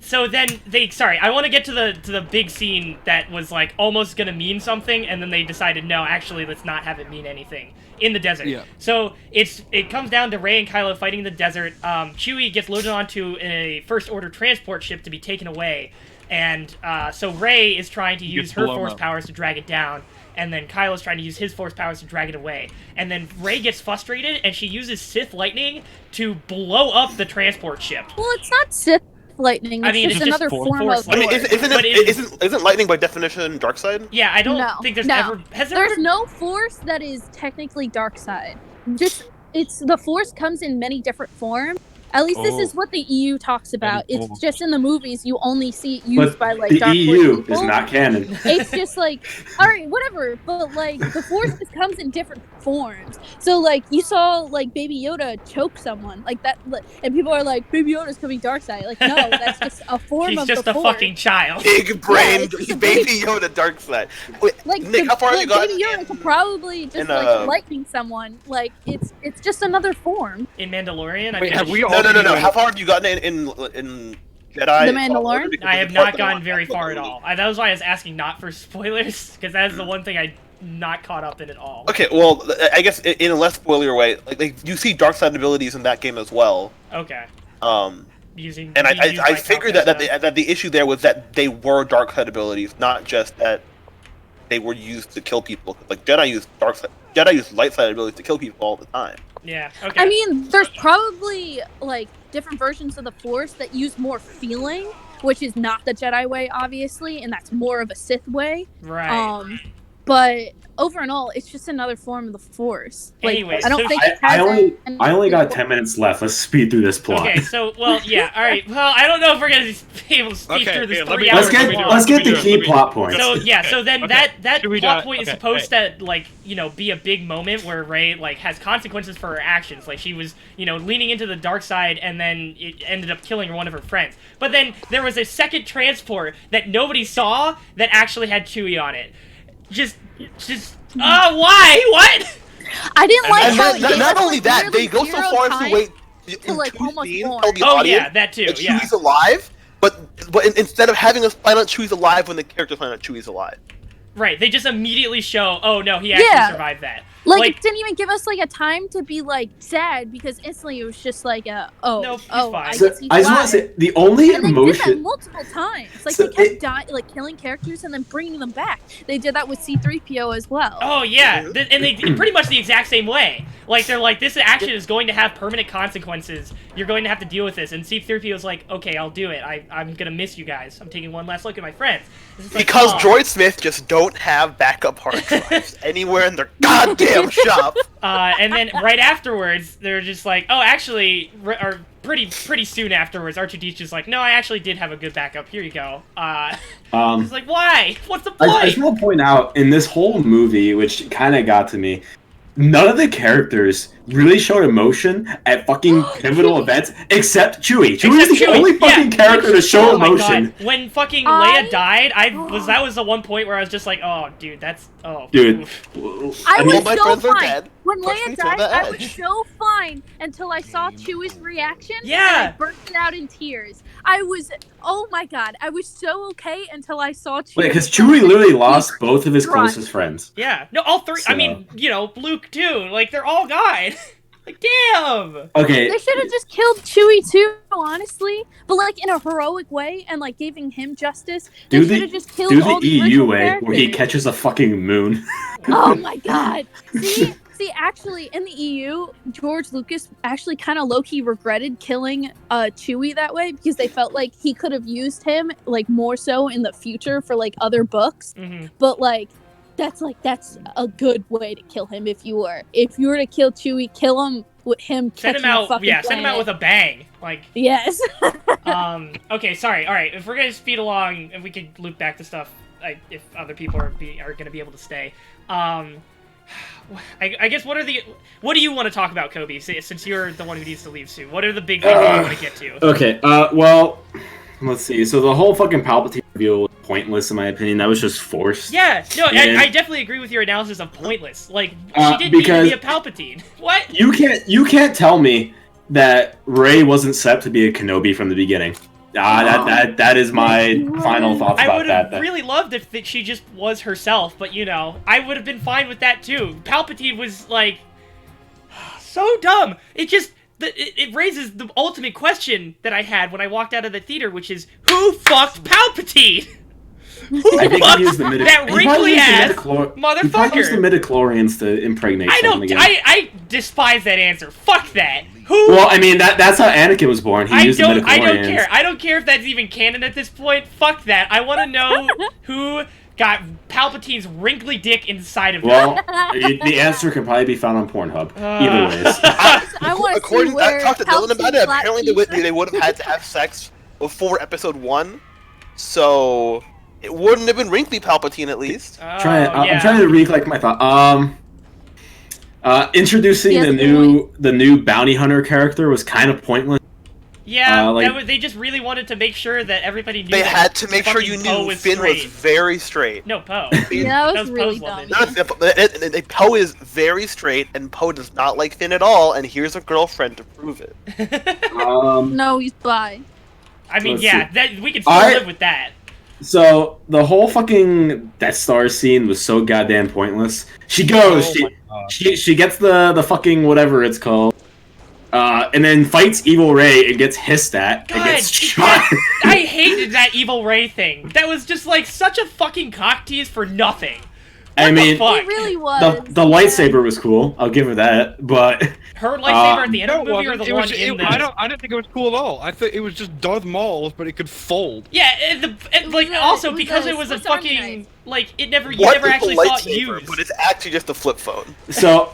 So then I want to get to the big scene that was like almost gonna mean something, and then they decided no, actually, let's not have it mean anything. In the desert. Yeah. So it comes down to Rey and Kylo fighting in the desert. Chewie gets loaded onto a First Order transport ship to be taken away, and so Rey is trying to use her force powers to drag it down, and then Kylo's trying to use his force powers to drag it away. And then Rey gets frustrated, and she uses Sith lightning to blow up the transport ship. Well, it's not Sith lightning. It's just another form of. I mean, isn't lightning by definition dark side? Yeah, I don't think there's ever. There's no force that is technically dark side. The force comes in many different forms. At least this is what the EU talks about. It's just in the movies you only see it used by like the dark EU people. is not canon. It's just like, all right, whatever. But like the force just comes in different forms. So like you saw like Baby Yoda choke someone like that, and people are like, Baby Yoda's coming dark side. Like no, that's just a form She's of just the a force. fucking child. Big brain, Baby Yoda dark side. Wait, like Nick, how far have you got? Baby Yoda could probably just like lightning someone. Like it's just another form. In Mandalorian, Wait, have we all? No. How far have you gotten in Jedi? The Mandalorian? I have not gone very far at all. That was why I was asking not for spoilers, because that is the one thing I not caught up in at all. Okay, well, I guess in a less spoiler way, like you see dark side abilities in that game as well. Okay. using. And being used I by figured Palpatine. that the issue there was that they were dark side abilities, not just that they were used to kill people. Like Jedi use light side abilities to kill people all the time. Yeah. Okay. I mean, there's probably like different versions of the Force that use more feeling, which is not the Jedi way, obviously, and that's more of a Sith way. Right. But over and all, it's just another form of the Force. Like, Anyways, I don't so think I only got 10 minutes left. Let's speed through this plot. Okay, so all right. Well, I don't know if we're gonna be able to speak through this 3 hours. Let's get the key plot points. So yeah, so then that plot point is okay, supposed to like be a big moment where Rey like has consequences for her actions. Like she was leaning into the dark side, and then it ended up killing one of her friends. But then there was a second transport that nobody saw that actually had Chewie on it. Why? What? I didn't like how And not only that, they go so far as to wait to like almost tell born. the audience yeah, that too. that Yeah. Chewie's alive, but instead of having us find out Chewie's alive when the characters find out Chewie's alive. Right. They just immediately show. Oh no, he actually survived that. Like, it didn't even give us like a time to be like sad because instantly it was just like Nope, he's fine. I So, guess he's I just want to say the only and they did that emotion. multiple times. Like So they kept killing characters and then bringing them back. They did that with C-3PO as well. Oh yeah, and they pretty much the exact same way. Like they're like, this action is going to have permanent consequences. You're going to have to deal with this. And C-3PO is like, okay, I'll do it. I'm gonna miss you guys. I'm taking one last look at my friends. Because Droid Smith just don't have backup hard drives anywhere in their goddamn shop. And then right afterwards, they're just like, oh, actually, or pretty soon afterwards, R2-D2's just like, no, I actually did have a good backup. Here you go. It's like, why? What's the point? I just want to point out in this whole movie, which kind of got to me, none of the characters really showed emotion at fucking pivotal events except Chewie. Chewie is the only fucking character to show emotion. God. When fucking Leia died, that was the one point where I was just like, oh, dude, that's dude. I was my so friends are fine. dead. When Push Leia me to died, the I was edge. so fine until I saw Chewie's reaction. Yeah. And I bursted out in tears. I was, oh my god, I was so okay until I saw Chewie. Wait, because Chewie literally lost both of his closest friends. Yeah, no, all three. So. I mean, Luke too. Like they're all gone. Like, damn. Okay. They should have just killed Chewie too, honestly. But like in a heroic way and like giving him justice. They should have just killed all the EU original way characters. where he catches a fucking moon. Oh my god. See, actually, in the EU, George Lucas actually kind of low-key regretted killing Chewie that way because they felt like he could have used him like more so in the future for like other books. Mm-hmm. But like that's a good way to kill him if you were to kill Chewie, kill him with him Send him catching a out. fucking Yeah, send him out planet. with a bang. Like. Yes. Okay. Sorry. All right. If we're gonna speed along, and we could loop back to stuff, if other people are gonna be able to stay. I guess what do you want to talk about, Kobe? Since you're the one who needs to leave soon, what are the big things you want to get to? Okay. Well, let's see. So the whole fucking Palpatine reveal was pointless in my opinion. That was just forced. Yeah. No, And- I definitely agree with your analysis of pointless. Like she didn't need to be a Palpatine. What? You can't tell me that Rey wasn't set to be a Kenobi from the beginning. That is my final thoughts I about would that. have really loved if she just was herself, but I would have been fine with that too. Palpatine was like so dumb. It raises the ultimate question that I had when I walked out of the theater, which is who fucked Palpatine? Who I think fucked he used the that wrinkly ass He probably used the motherfucker? midichlorians to impregnate I someone don't. again. I despise that answer. Fuck that. Who? Well, I mean that's how Anakin was born. He used the midichlorians. I don't care. I don't care if that's even canon at this point. Fuck that. I want to know who got Palpatine's wrinkly dick inside of him. Well, the answer can probably be found on Pornhub. Either ways. I want to see According where I talked to Dylan about it. Palpatine's Apparently, flat they would have had to have sex before Episode 1, so it wouldn't have been wrinkly Palpatine at least. Oh, I'm trying to recollect my thought. Introducing Yes, the new bounty hunter character was kind of pointless. Yeah, they just really wanted to make sure that everybody knew. They that had to make sure fucking you Poe knew was Finn straight. was very straight. No, Poe. Yeah, that was really Poe's dumb. woman. Poe is very straight, and Poe does not like Finn at all, and here's a girlfriend to prove it. No, he's bi. I mean, Let's yeah, see. that we can still I- live with that. So the whole fucking Death Star scene was so goddamn pointless. She goes, Oh my God. she gets the fucking whatever it's called. And then fights Evil Ray and gets hissed at and gets shot. I hated that Evil Ray thing. That was just like such a fucking cock tease for nothing. What the fuck? It really was. The lightsaber was cool. I'll give her that, but her lightsaber at the end of the movie or the one in the... I didn't think it was cool at all. I think it was just Darth Maul's, but it could fold. Yeah, also because it was a fucking like you never actually saw it used. But it's actually just a flip phone. So,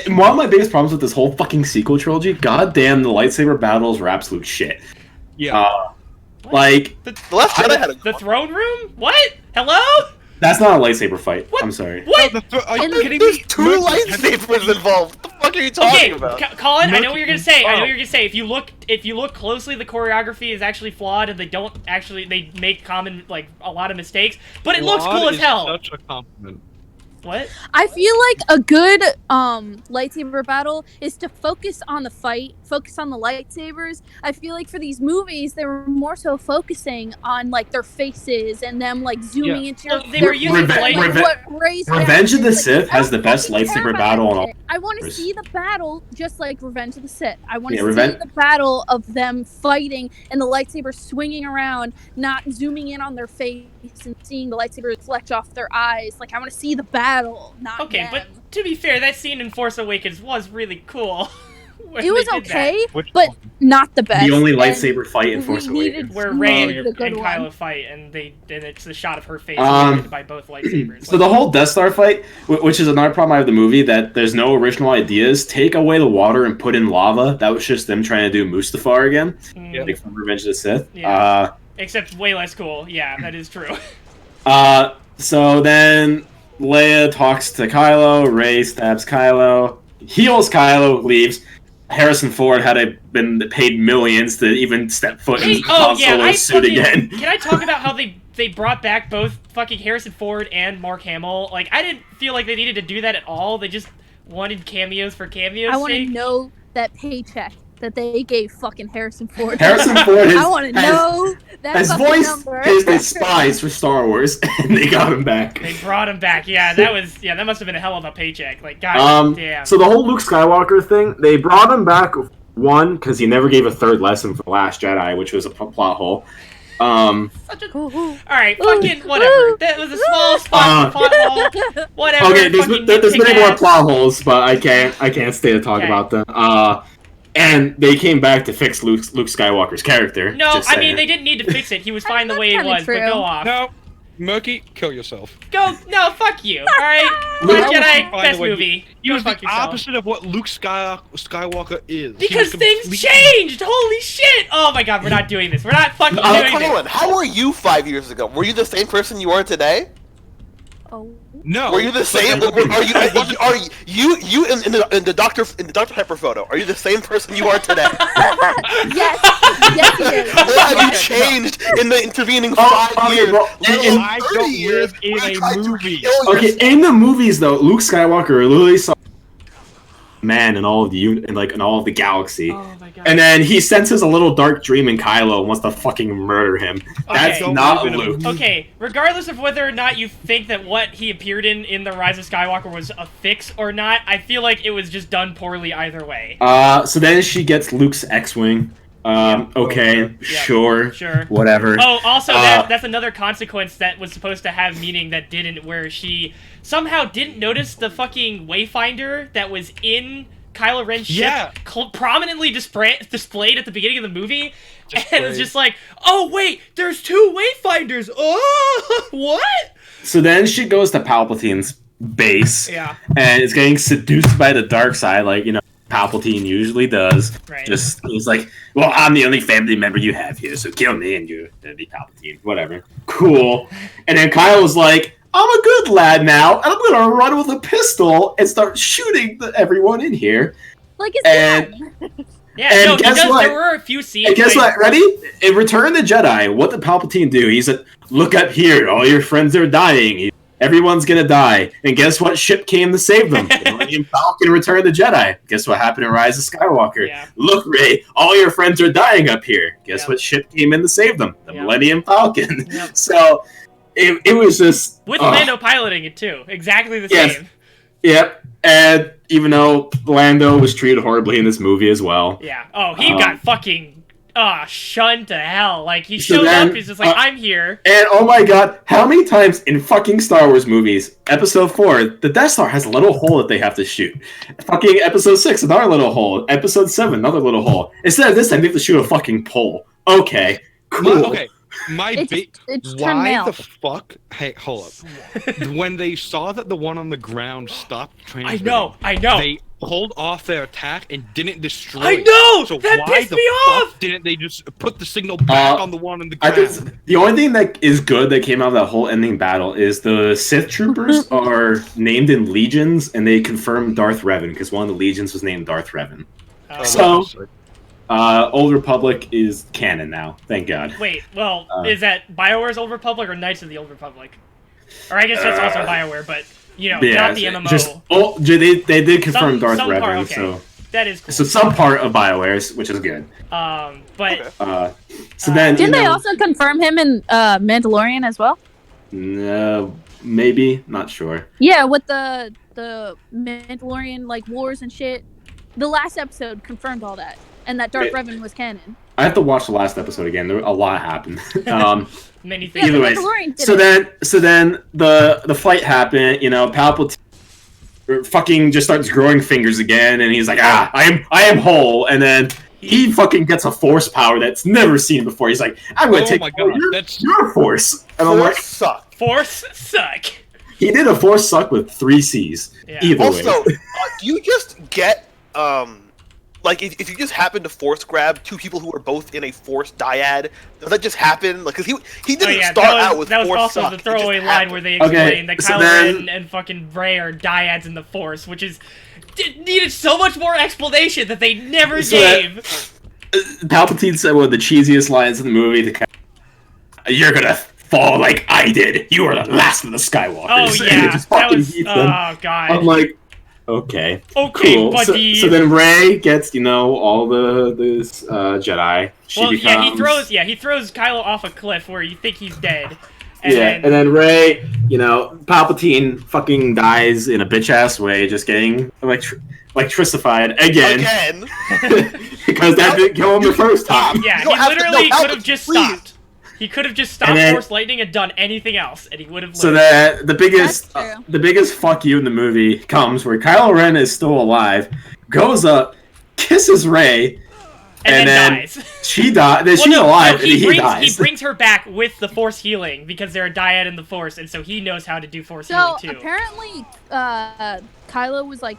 one of my biggest problems with this whole fucking sequel trilogy, goddamn, the lightsaber battles were absolute shit. Yeah. Like the Last Jedi had the throne room. What? Hello? That's not a lightsaber fight. What? I'm sorry. What? Are you kidding There's me? 2 lightsabers involved. What the fuck are you talking about? Colin, I know what you're gonna say. I know what you're gonna say. If you look closely, the choreography is actually flawed, and they make a lot of mistakes. But it looks cool as hell. Such a compliment. What? I feel like a good lightsaber battle is to focus on the fight, focus on the lightsabers. I feel like for these movies, they were more so focusing on like their faces and them like zooming into your. They were using Revenge of the Sith has the best lightsaber battle on all. I want to see the battle just like Revenge of the Sith. I want to see Revenge... the battle of them fighting and the lightsaber swinging around, not zooming in on their face and seeing the lightsaber reflect off their eyes. Like I want to see the battle, not okay, them. But to be fair, that scene in Force Awakens was really cool. It was okay, but not the best. The only lightsaber fight in Force Awakens. Where Rey and Kylo fight, and it's the shot of her face by both lightsabers. So the whole Death Star fight, which is another problem I have with the movie, that there's no original ideas. Take away the water and put in lava. That was just them trying to do Mustafar again, like from Revenge of the Sith. Yeah. Except way less cool. Yeah, that is true. So then Leia talks to Kylo. Rey stabs Kylo. Heals Kylo. Leaves. Harrison Ford had been paid millions to even step foot in Han Solo's suit again. Can I talk about how they brought back both fucking Harrison Ford and Mark Hamill? Like, I didn't feel like they needed to do that at all. They just wanted cameos for cameos' sake. I want to know that paycheck that they gave fucking Harrison Ford. Harrison Ford I want to know that has voiced his spies for Star Wars, and they got him back. They brought him back. Yeah, that must have been a hell of a paycheck. Like, god damn. So the whole Luke Skywalker thing, they brought him back, one, because he never gave a third lesson for The Last Jedi, which was a plot hole. Such a... Alright, fucking whatever. That was a small spot plot hole. Whatever. Okay, there's many more plot holes, but I can't stay to talk about them. And they came back to fix Luke Skywalker's character. No, I mean, they didn't need to fix it. He was fine the way he was, but go off. No, Murky, kill yourself. No, fuck you, alright? Last Jedi, best movie. He was the opposite of what Luke Skywalker is. Because things changed! Holy shit! Oh my god, we're not doing this. We're not fucking doing Colin, how were you 5 years ago? Were you the same person you are today? Oh. No. Were you the same? Are you in the Dr. Pepper photo? Are you the same person you are today? Yes, he is. Or have you changed in the intervening 5 years? I don't live in a movie. Okay, in the movies though, Luke Skywalker literally saw man in all of the galaxy. Oh my god. And then he senses a little dark dream in Kylo and wants to fucking murder him. That's not Luke. Okay, regardless of whether or not you think that what he appeared in The Rise of Skywalker was a fix or not, I feel like it was just done poorly either way. So then she gets Luke's X-Wing. Okay, sure, whatever. Oh, also, that's another consequence that was supposed to have meaning that didn't, where she somehow didn't notice the fucking Wayfinder that was in Kylo Ren's ship prominently displayed at the beginning of the movie, and it's just like, oh wait, there's 2 Wayfinders. Oh, what? So then she goes to Palpatine's base, and is getting seduced by the dark side, like Palpatine usually does. Right. He's like, well, I'm the only family member you have here, so kill me and you'll be Palpatine. Whatever. Cool. And then Kylo's like, I'm a good lad now, and I'm gonna run with a pistol and start shooting everyone in here. Like his dad. Yeah, there were a few scenes. And guess what? Ready? In Return of the Jedi, what did Palpatine do? He said, look up here, all your friends are dying. Everyone's gonna die. And guess what ship came to save them? The Millennium Falcon Return of the Jedi. Guess what happened in Rise of Skywalker? Yeah. Look, Rey, all your friends are dying up here. Guess what ship came in to save them? The Millennium Falcon. So, it was just... With Lando piloting it, too. Exactly the same. Yep, and even though Lando was treated horribly in this movie as well. Yeah. Oh, he got fucking shunned to hell. Like, he showed up, he's just like, I'm here. And oh my god, how many times in fucking Star Wars movies, Episode 4, the Death Star has a little hole that they have to shoot. Fucking Episode 6, another little hole. Episode 7, another little hole. Instead of this time, they have to shoot a fucking pole. Okay, cool. Okay. Why the fuck? Hey, hold up. When they saw that the one on the ground stopped transmitting, I know. They pulled off their attack and didn't destroy I know! So that why pissed the me fuck off! didn't they just put the signal back on the one on the ground? The only thing that is good that came out of that whole ending battle is the Sith troopers are named in legions, and they confirmed Darth Revan, because one of the legions was named Darth Revan. Old Republic is canon now, thank God. Wait, well, is that BioWare's Old Republic or Knights of the Old Republic? Or I guess that's also BioWare, but, you know, not the MMO. They did confirm Darth Revan, so... That is cool. So some part of BioWare's, which is good. So then... Didn't they also confirm him in Mandalorian as well? No, maybe, not sure. Yeah, with the Mandalorian, like, wars and shit. The last episode confirmed all that. And that Darth Revan was canon. I have to watch the last episode again. A lot happened. Many things. Either way, so then the fight happened. You know, Palpatine fucking just starts growing fingers again, and he's like, I am whole. And then he fucking gets a force power that's never seen before. He's like, I'm gonna take your force. And I'm like, suck. Force suck. He did a force suck with 3 C's. Yeah. Either way. Also, do you just get like, if you just happen to force grab 2 people who are both in a force dyad, does that just happen? Like, because he didn't start out with force. That was also the throwaway line where they explained that Kylo Ren and fucking Rey are dyads in the force, which needed so much more explanation that they never gave. Palpatine said one of the cheesiest lines in the movie. You're gonna fall like I did. You are the last of the Skywalkers. Oh yeah, that was. Oh god. I'm like. Okay, cool. Buddy. So then Rey gets, you know, all the Jedi. He throws Kylo off a cliff where you think he's dead. And then Rey, you know, Palpatine fucking dies in a bitch ass way, just getting electrified again. Because that didn't kill him the first time. Yeah, he literally could have just stopped. He could have just stopped Force Lightning and done anything else, and he would have lived. So the biggest fuck you in the movie comes where Kylo Ren is still alive, goes up, kisses Rey, and then dies. She dies. Then she's alive, and he dies. He brings her back with the Force healing because they're a dyad in the Force, and so he knows how to do Force healing too. So apparently, Kylo was like,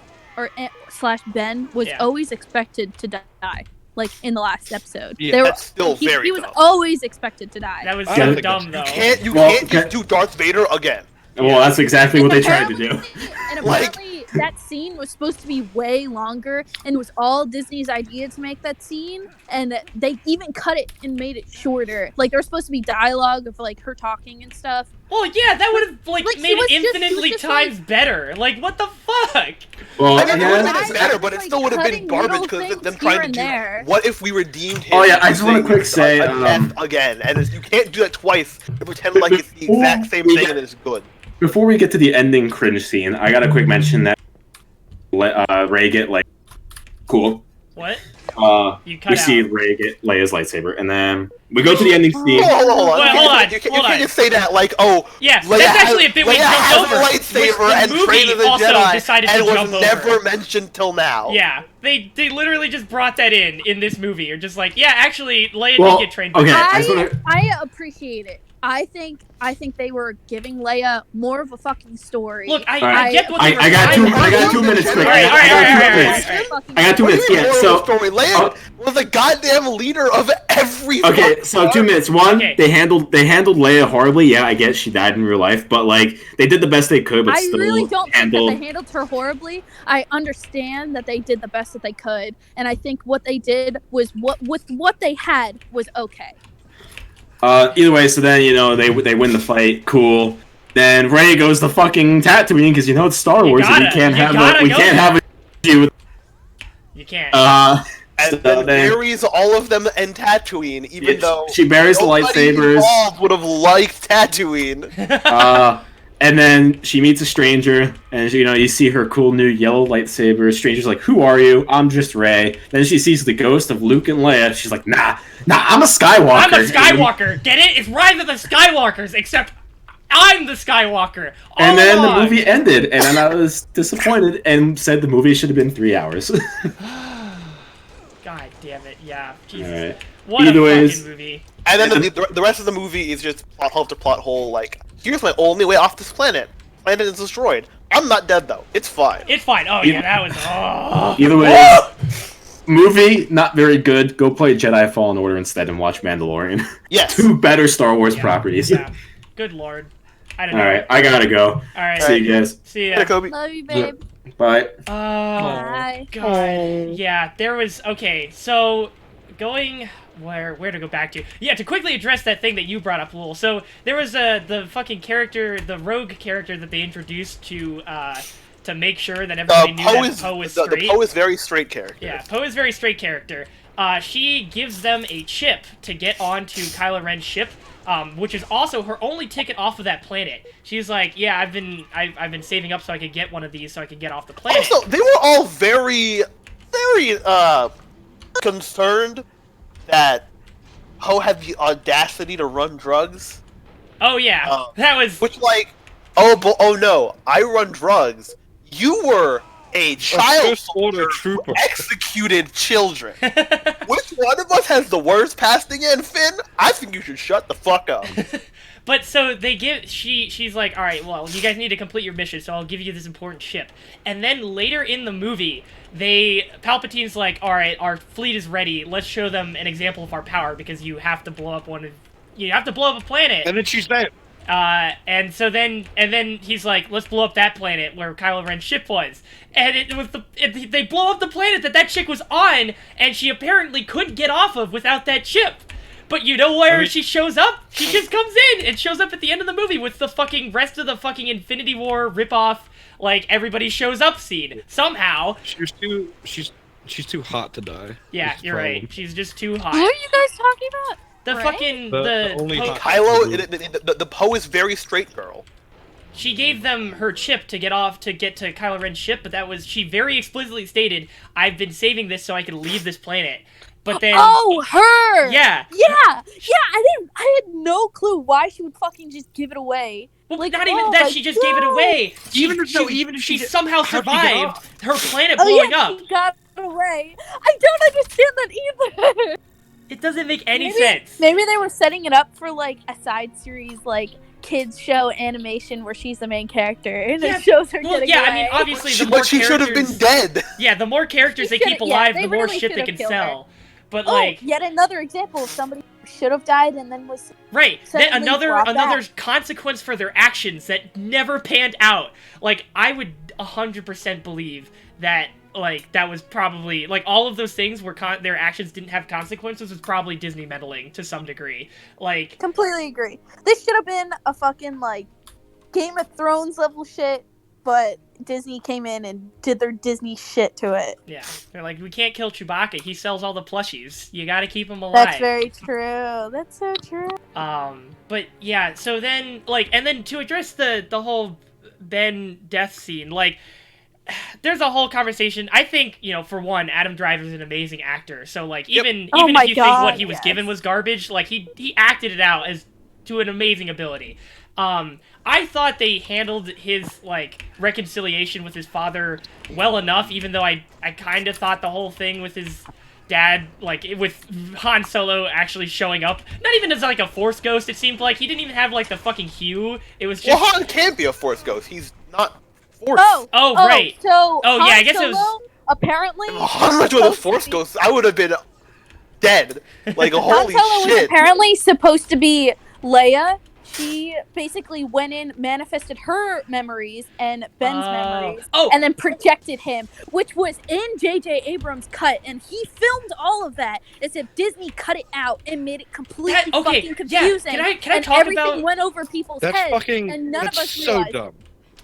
Ben was always expected to die. Like, in the last episode. Yeah, that's still very He was always expected to die. That was so dumb, though. You can't just do Darth Vader again. Well, that's exactly what they tried to do. And apparently, that scene was supposed to be way longer, and it was all Disney's idea to make that scene, and they even cut it and made it shorter. Like, there was supposed to be dialogue of, like, her talking and stuff. Well, yeah, that would have, made it infinitely times better. Like, what the fuck? Well, I mean, it would have been better, but it still would have been garbage because of them trying to do. What if we redeemed him? Oh yeah, I just want to quick say again, and you can't do that twice and pretend like it's the exact same thing and it's good. Before we get to the ending cringe scene, I gotta quick mention that Rey get cool. What? We see Rey get Leia's lightsaber, and then we go to the ending scene. Hold on. You can't just say that yeah, Leia that's actually a bit we jumped over. Leia has a lightsaber and Train of the Jedi, and was never mentioned till now. Yeah, they literally just brought that in this movie. You're just like, yeah, actually, Leia did get trained. Okay, I appreciate it. I think they were giving Leia more of a fucking story. Look, I get what they were I got 2 minutes quick. I got 2 minutes. Yeah, so Leia was the goddamn leader of every. Okay, so 2 minutes. One, they handled Leia horribly. Yeah, I guess she died in real life, but they did the best they could. But I really don't think that they handled her horribly. I understand that they did the best that they could, and I think what they did was what they had was okay. Either way, so then, you know, they win the fight. Cool. Then Rey goes to fucking Tatooine because, you know, it's Star Wars and we can't have a with. You can't. And then buries all of them in Tatooine, even though she buries the lightsabers. Would have liked Tatooine. And then she meets a stranger, and you see her cool new yellow lightsaber. Stranger's like, "Who are you?" "I'm just Rey." Then she sees the ghost of Luke and Leia. She's like, "Nah, I'm a Skywalker." I'm a Skywalker. Get it? It's Rise of the Skywalkers, except I'm the Skywalker. And then the movie ended, and then I was disappointed and said the movie should have been 3 hours. God damn it! Yeah, Jesus. All right. What Either a ways, fucking movie. And then the rest of the movie is just plot hole after plot hole. Like, here's my only way off this planet. Planet is destroyed. I'm not dead though. It's fine. It's fine. Oh yeah, that was. Oh. Either way, movie not very good. Go play Jedi Fallen Order instead and watch Mandalorian. Yes. 2 better Star Wars properties. Yeah. Good lord. I don't know. All right, I gotta go. All right. See you guys. See Yeah, ya. Kobe. Love you, babe. Bye. Oh Bye. god. Yeah, there was okay. So going where to go back to? Yeah, to quickly address that thing that you brought up, Lul. So there was the fucking character, the rogue character that they introduced to make sure that everybody knew that Poe was straight. The Poe is very straight character. Yeah, Poe is very straight character. She gives them a chip to get onto Kylo Ren's ship, which is also her only ticket off of that planet. She's like, yeah, I've been saving up so I could get one of these so I could get off the planet. Also, they were all very, very concerned that Poe had the audacity to run drugs. Oh yeah, that was. Which oh no, I run drugs. You were a child First Order trooper. Executed children. Which one of us has the worst passing in, Finn? I think you should shut the fuck up. But so they she's like, all right, well, you guys need to complete your mission, so I'll give you this important ship. And then later in the movie, Palpatine's like, all right, our fleet is ready. Let's show them an example of our power because you have to blow up a planet. And then she's dead. And then he's like, let's blow up that planet where Kylo Ren's ship was. And they blow up the planet that chick was on, and she apparently couldn't get off of without that ship. But you know where she shows up? She just comes in and shows up at the end of the movie with the fucking rest of the fucking Infinity War ripoff, like, everybody shows up scene. Somehow. She's too hot to die. Yeah, you're right. She's just too hot. Who are you guys talking about? The Right? fucking, The only hot- Kylo, the Poe is very straight girl. She gave them her chip to get to Kylo Ren's ship, but she very explicitly stated, I've been saving this so I can leave this planet. But then... Oh, her! Yeah. Yeah! I had no clue why she would fucking just give it away. Well, Like, not even oh that, my she just gave it away. Even if she she somehow how'd she get survived her planet Oh blowing yeah, up. she got away. I don't understand that either. It doesn't make any Maybe- sense. Maybe they were setting it up for like a side series, like kids show animation where she's the main character and Yeah, it shows her Well, getting yeah, away. I mean, obviously, the more But she should have been characters... dead. Yeah, the more characters they keep should've- alive, yeah, the they more really shit they should've can killed sell. her. But, Oh, like... yet another example of somebody who should have died and then was Right. Then suddenly another brought back. consequence for their actions that never panned out. Like, I would 100% believe that, like, that was probably, like, all of those things where their actions didn't have consequences was probably Disney meddling to some degree. Like, completely agree. This should have been a fucking like Game of Thrones level shit, but Disney came in and did their Disney shit to it. yeah. They're like, we can't kill Chewbacca. He sells all the plushies. You gotta keep him alive. That's very true. That's so true. But yeah, so then, like, and then to address the whole Ben death scene, like, there's a whole conversation. I think, for one, Adam Driver's an amazing actor. So, like, even Oh my if you think God, what he was yes. given was garbage, like, he acted it out as to an amazing ability. I thought they handled his, like, reconciliation with his father well enough, even though I kind of thought the whole thing with his dad, like, with Han Solo actually showing up, not even as, like, a Force ghost, it seemed like. He didn't even have, like, the fucking hue. It was just... Well, Han can't be a Force ghost. He's not Force. Oh, right. So Oh, yeah, I guess Han it was- Solo, apparently If Han was with a Force ghost, I would have been dead. Like, Han holy Solo was shit. apparently supposed to be Leia. She basically went in, manifested her memories and Ben's memories, and then projected him, which was in J.J. Abrams' cut, and he filmed all of that as if Disney cut it out and made it completely fucking confusing. Yeah. Can I and talk everything about... went over people's That's heads, fucking. and none That's of us so realized. dumb.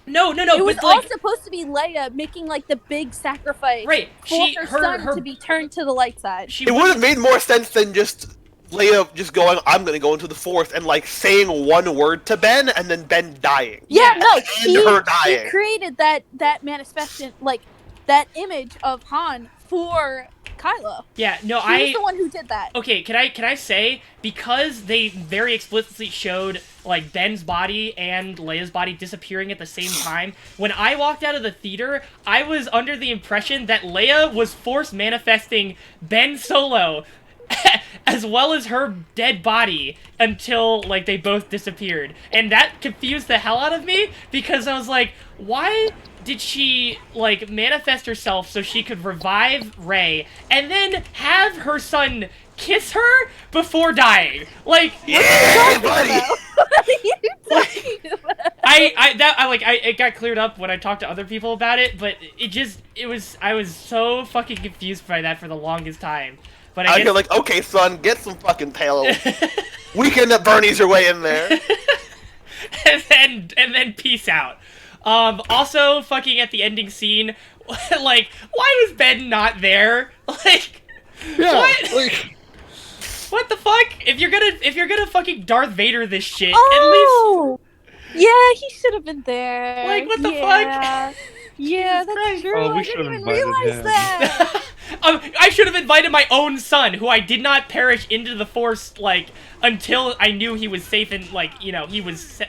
No, It was but, all like... supposed to be Leia making like the big sacrifice Right, for her son to be turned to the light side. She It would have made more sense than just Leia just going, I'm gonna go into the Force, and like saying one word to Ben, and then Ben dying. Yeah, no, and her dying. he created that manifestation, like that image of Han for Kylo. Yeah, no, He was the one who did that. Okay, can I say, because they very explicitly showed like Ben's body and Leia's body disappearing at the same time, when I walked out of the theater, I was under the impression that Leia was force manifesting Ben Solo as well as her dead body until like they both disappeared. And that confused the hell out of me, because I was like, why did she, like, manifest herself so she could revive Rey, and then have her son kiss her before dying? Like, yeah, buddy! What are you talking about? It got cleared up when I talked to other people about it, but I was so fucking confused by that for the longest time. But I guess... You're like, okay, son, get some fucking payload. Weekend at Bernie's your way in there. and then peace out. Also, fucking at the ending scene, like, why was Ben not there? Like, Yeah, what? like, What the fuck? If you're gonna fucking Darth Vader this shit, Oh! Yeah, he should have been there. Like, what the fuck? Yeah, Jesus that's Christ. true. Oh, we I should didn't have even invited realize him. that. I should have invited my own son, who I did not perish into the Force, like, until I knew he was safe and, like, you know, he was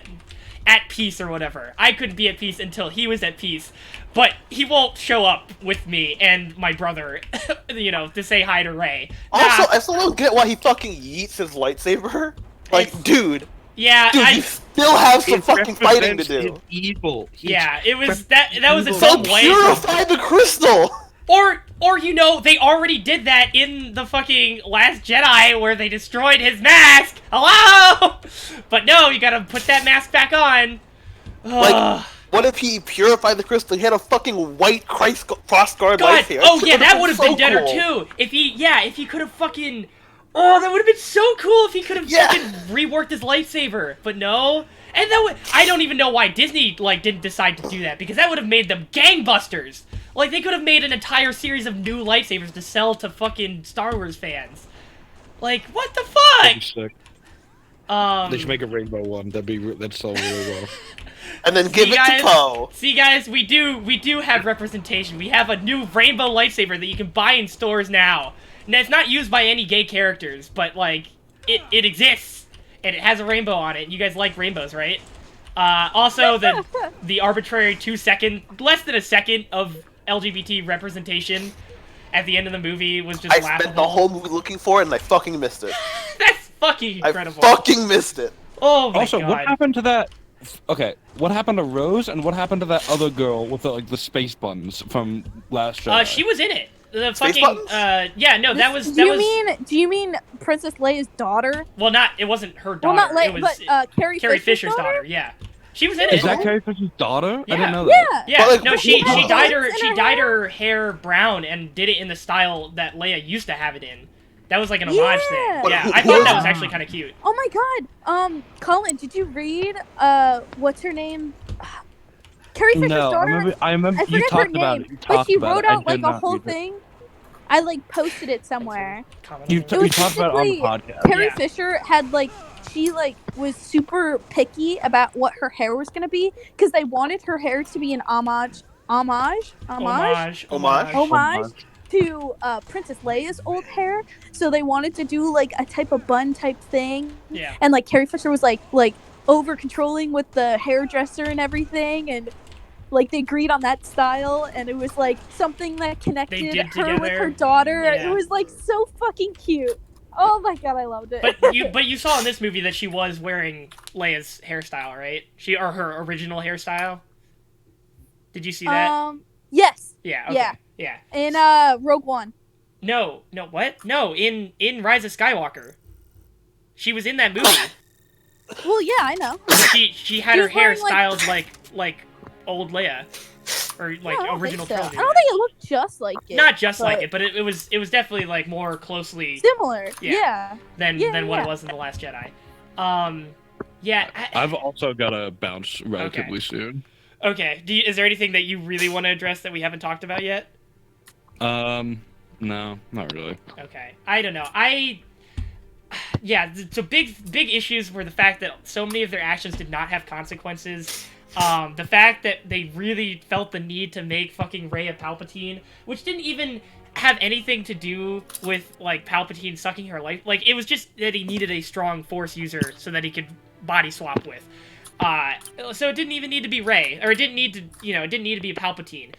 at peace or whatever. I couldn't be at peace until he was at peace. But he won't show up with me and my brother, you know, to say hi to Rey. Also, Nah. I still don't get why he fucking yeets his lightsaber. Like, dude, Yeah, you still have some it fucking fighting to represents do. his evil. yeah, it was that was a So So dumb way. purify the crystal! Or you know, they already did that in the fucking Last Jedi where they destroyed his mask. Hello? But no, you gotta put that mask back on. Like, what if he purified the crystal? He had a fucking white cross guard God, lightsaber. oh yeah, that would have so been better cool. too. If he could have fucking, oh, that would have been so cool if he could have Yeah. fucking reworked his lightsaber. But no, and that would, I don't even know why Disney like didn't decide to do that, because that would have made them gangbusters. Like, they could have made an entire series of new lightsabers to sell to fucking Star Wars fans. Like, what the That'd be fuck? sick. They should make a rainbow one. That'd sell really well. And then give it to Poe. See, guys, we do have representation. We have a new rainbow lightsaber that you can buy in stores now. And it's not used by any gay characters, but, like, it exists. And it has a rainbow on it. You guys like rainbows, right? Also, the arbitrary less than a second of LGBT representation at the end of the movie was just laughable. I spent the whole movie looking for it, and I fucking missed it. That's fucking incredible. I fucking missed it. Oh my Also, god. what happened to that? Okay, what happened to Rose, and what happened to that other girl with the space buns from Last Jedi? She was in it. The Space fucking buttons? yeah, no, that was Do you mean Princess Leia's daughter? well, it wasn't her daughter. Well, not Leia, it was but Carrie Fisher's daughter. daughter. Yeah, she was in Is it. that Carrie Fisher's daughter? Yeah. I didn't know that. Yeah. Yeah, But, like, no, she what- dyed in her dyed hair? her hair brown and did it in the style that Leia used to have it in. That was like an homage Yeah. thing. Yeah, But I who- thought that was actually kind of cute. Oh my god. Colin, did you read what's her name? Carrie Fisher's No, daughter. I remember I you forget her talked about name, it. You but talked she about wrote it. I out like did a not whole read it. thing. I like posted it somewhere. You It was talked about it on the basically podcast. Carrie Yeah. Fisher had like she like was super picky about what her hair was gonna be because they wanted her hair to be an homage to Princess Leia's old hair. So they wanted to do like a type of bun type thing. Yeah. And like Carrie Fisher was like over controlling with the hairdresser and everything, and like they agreed on that style, and it was like something that connected did her with together. her daughter. Yeah. It was like so fucking cute. Oh my god, I loved it. But you saw in this movie that she was wearing Leia's hairstyle, right? Or her original hairstyle. Did you see that? Yes. Yeah. Okay. Yeah. In Rogue One. No, what? No, in Rise of Skywalker. She was in that movie. Well, yeah, I know. she had She her was hair wearing, like- styled like old Leia, or like No, I don't original think so. trilogy. I don't think it looked just like it. Not just like but it, but it was definitely like more closely similar. Yeah. Yeah. than Yeah, what yeah. it was in the Last Jedi. Yeah. I've also got to bounce relatively soon. Okay. Is there anything that you really want to address that we haven't talked about yet? No, not really. Okay. I don't know. yeah, so big issues were the fact that so many of their actions did not have consequences. The fact that they really felt the need to make fucking Rey a Palpatine, which didn't even have anything to do with, like, Palpatine sucking her life. Like, it was just that he needed a strong Force user so that he could body swap with. So it didn't even need to be Rey, or it didn't need to, it didn't need to be a Palpatine.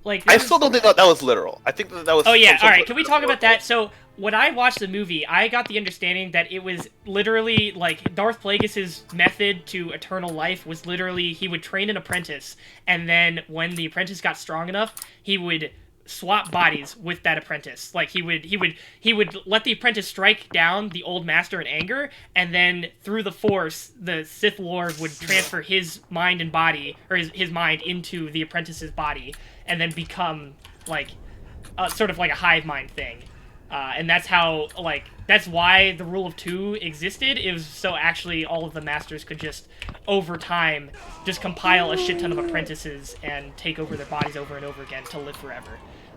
Like, I still don't think that was literal. I think that was. Oh yeah, all right. Can we talk about that? So when I watched the movie, I got the understanding that it was literally like Darth Plagueis's method to eternal life was literally he would train an apprentice, and then when the apprentice got strong enough, he would swap bodies with that apprentice. Like he would let the apprentice strike down the old master in anger, and then through the Force, the Sith Lord would transfer his mind and body, or his mind into the apprentice's body, and then become like sort of like a hive mind thing. And that's how, like, that's why the rule of 2 existed. It was so actually all of the masters could just, over time, just compile a shit ton of apprentices and take over their bodies over and over again to live forever.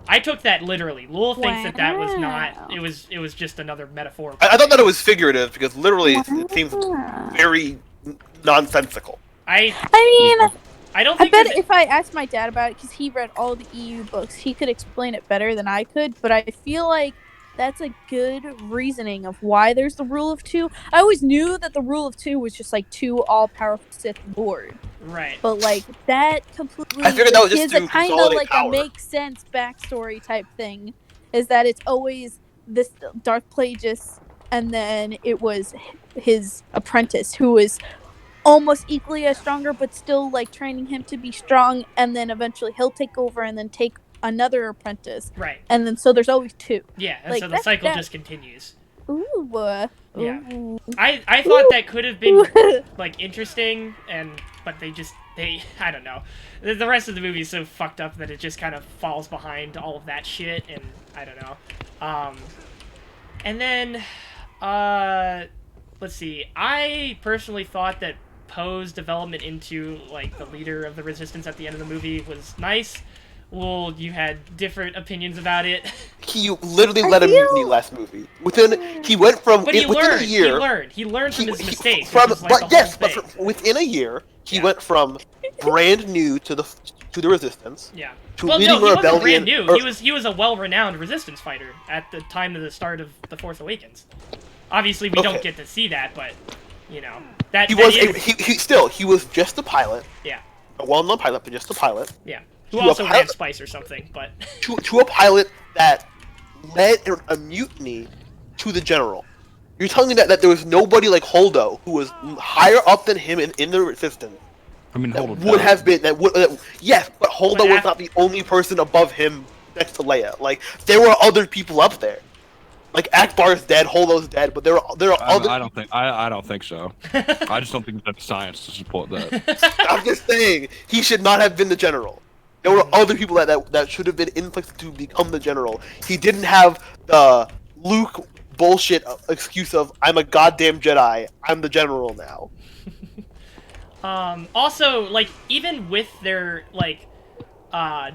I took that literally. Lul thinks that was not, it was just another metaphor. I thought that it was figurative, because literally it seems very nonsensical. I mean... I don't think I bet if I asked my dad about it, because he read all the EU books, he could explain it better than I could, but I feel like that's a good reasoning of why there's the rule of 2. I always knew that the rule of 2 was just like 2 all-powerful Sith Lord. Right. But like that completely I figured that was just is to a kind of consolidate like power. a makes sense backstory type thing. Is that it's always this Darth Plagueis, and then it was his apprentice who was almost equally as stronger, but still like training him to be strong, and then eventually he'll take over and then take another apprentice. Right. And then so there's always 2. Yeah, and like, so the cycle just continues. Ooh. Yeah. Ooh. I thought that could have been like interesting, but they I don't know. The rest of the movie is so fucked up that it just kind of falls behind all of that shit, and I don't know. And then let's see. I personally thought that Poe's development into like the leader of the Resistance at the end of the movie was nice. Well, you had different opinions about it. He literally led a mutiny last movie. He went from But within a year. He learned from his mistakes. Within a year, he went from brand new to the Resistance. Yeah. To well, leading no, he a wasn't rebellion. brand new. He was a well-renowned Resistance fighter at the time of the start of the Force Awakens. Obviously, we don't get to see that, but that he was just a pilot. Yeah. A well-known pilot, but just a pilot. Yeah. Who also ran Spice or something, but to a pilot that led a mutiny to the general. You're telling me that there was nobody like Holdo who was higher up than him in the Resistance. I mean, Holdo would have been yes, but Holdo was not the only person above him next to Leia. Like there were other people up there. Like Akbar's dead, Holdo's dead, but there are other. I don't think so. I just don't think that's science to support that. I'm just saying he should not have been the general. There were other people that should have been influenced to become the general. He didn't have the Luke bullshit excuse of I'm a goddamn Jedi. I'm the general now. Also, like even with their like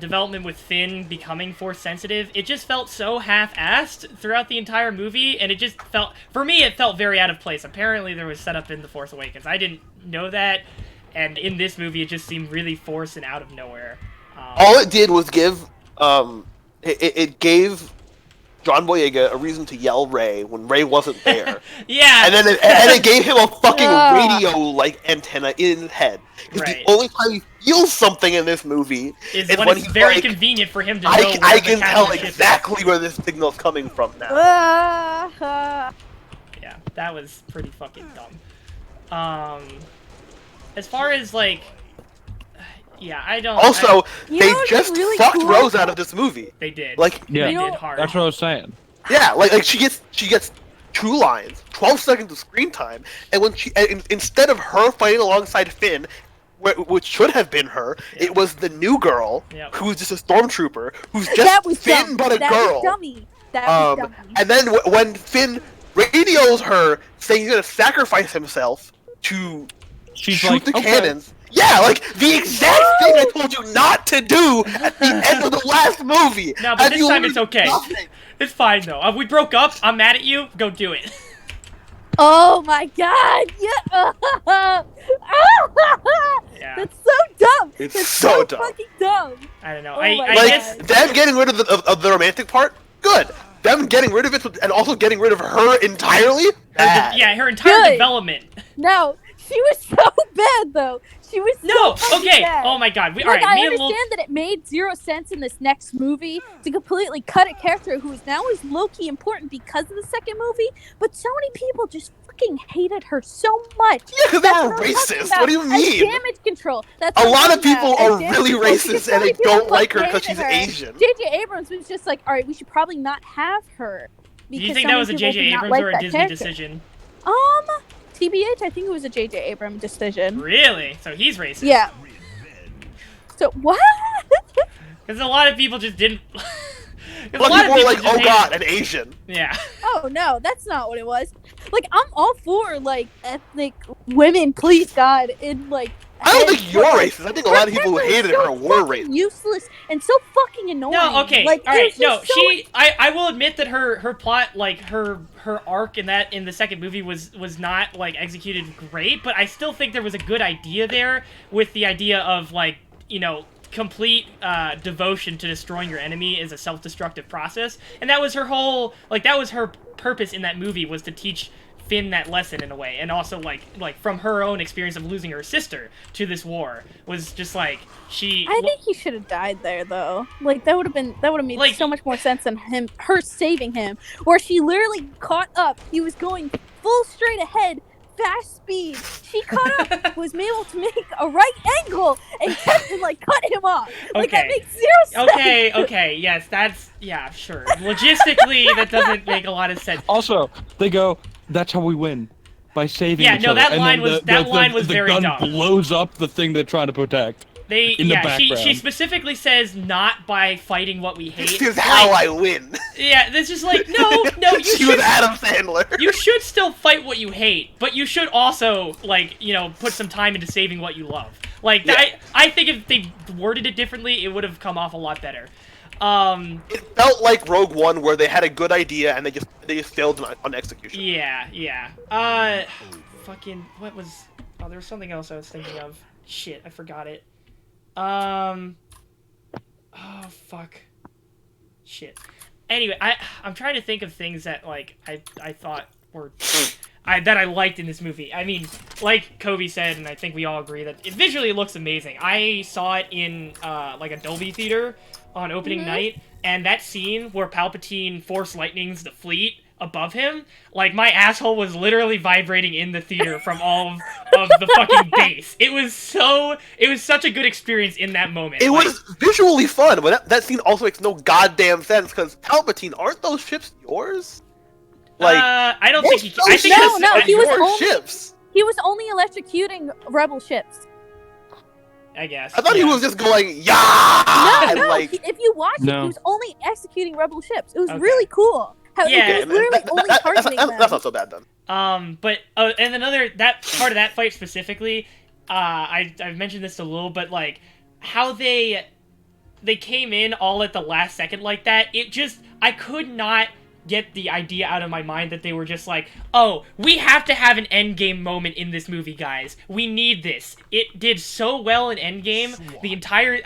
development with Finn becoming Force sensitive, it just felt so half-assed throughout the entire movie, and it just felt, for me, it felt very out of place. Apparently, there was set up in The Force Awakens. I didn't know that, and in this movie, it just seemed really forced and out of nowhere. All it did was give, it gave John Boyega a reason to yell Rey when Rey wasn't there. Yeah. And then it gave him a fucking radio like antenna in his head. Because the only time he feels something in this movie is when it's very like, convenient for him to know I can tell exactly where this signal's coming from now. Yeah, that was pretty fucking dumb. As far as like, yeah, I don't. Also, they just really fucked Rose out of this movie. They did. Like, they did hard. That's what I was saying. Yeah, like she gets 2 lines, 12 seconds of screen time, and when instead of her fighting alongside Finn, which should have been her, it was the new girl who's just a stormtrooper who's just Finn but a girl. Was dummy. That was dummy. And then when Finn radios her saying he's gonna sacrifice himself to shoot the cannons. Yeah, like the exact thing I told you not to do at the end of the last movie. No, but this time it's okay. It's fine though. We broke up. I'm mad at you. Go do it. Oh my god! Yeah. Yeah. That's so dumb. It's That's so dumb. fucking dumb. I don't know. Oh I my Like, guess. them getting rid of the romantic part, good. Them getting rid of it and also getting rid of her entirely, bad. Yeah, her entire Good. development. No, she was so bad though. She was No. so fucking Okay. bad. Oh my God. All Like, right. I Me and understand Lil. that it made zero sense in this next movie to completely cut a character who is now is low-key important because of the second movie, but so many people just fucking hated her so much. Yeah, because they That's were what I'm talking racist. about. What do you As mean? damage control. That's A what lot I'm of people talking are about. As really damage control, racist because so and they many people don't like her fucking because she's hated her. Asian. J.J. Abrams was just like, all right, we should probably not have her. Do you because think so that many was a people J.J. did not Abrams like or a that Disney character. decision? TBH, I think it was a J.J. Abrams decision. Really? So he's racist. Yeah. So what? Because a lot of people just didn't. A lot of people were like, just oh hated- god, an Asian. Yeah. Oh no, that's not what it was. Like, I'm all for like ethnic women, please God, in like. I don't heads, think you're but, like, racist. I think a lot of people who character is hated so her were fucking racist. useless and so fucking annoying. No, okay, Like, all right, it was just so I will admit that her plot, like, her arc in the second movie was not, like, executed great, but I still think there was a good idea there with the idea of, like, you know, complete devotion to destroying your enemy is a self-destructive process, and that was her whole, like, that was her purpose in that movie, was to teach Finn that lesson in a way, and also like from her own experience of losing her sister to this war was just like I think he should have died there though. Like that would have made Like- so much more sense than her saving him. Where she literally caught up. He was going full straight ahead, fast speed. She caught up, was able to make a right angle and kept and like cut him off. Like that Okay. makes zero sense. Okay, yes, yeah, sure. Logistically, that doesn't make a lot of sense. Also, they go, "That's how we win, by saving Yeah, each no, other." that And line then was- that line was the very gun dumb. blows up the thing they're trying to protect. In the She background. specifically says not by fighting what we hate. This is how I win. Yeah, this is like no, you She should was Adam Sandler. you should still fight what you hate, but you should also, like, you know, put some time into saving what you love. Like, Yeah. I think if they worded it differently, it would have come off a lot better. It felt like Rogue One, where they had a good idea and they just failed on execution. Yeah. Fucking, what was... Oh, there was something else I was thinking of. Shit, I forgot it. Oh, fuck. Shit. Anyway, I'm trying to think of things that, like, I thought were... that I liked in this movie. I mean, like Kobe said, and I think we all agree, that it visually looks amazing. I saw it in, like, a Dolby theater on opening night, and that scene where Palpatine Force Lightnings the fleet above him, like, my asshole was literally vibrating in the theater from all of the fucking bass. It was such a good experience in that moment. It was visually fun, but that scene also makes no goddamn sense, because Palpatine, aren't those ships yours? Like, I don't think he can. I think No, it's- no, he was your only- ships. He was only electrocuting rebel ships. I guess. I thought he yeah. was just going, yeah! No, and no. like, If you watch it, No. he was only executing rebel ships. It was Okay. really cool. How Yeah, he was literally only targeting them. that's not so bad then. But and another that part of that fight specifically, I've mentioned this a little, but like how they came in all at the last second like that, it just I could not get the idea out of my mind that they were just like, oh, we have to have an Endgame moment in this movie, guys. We need this. It did so well in Endgame.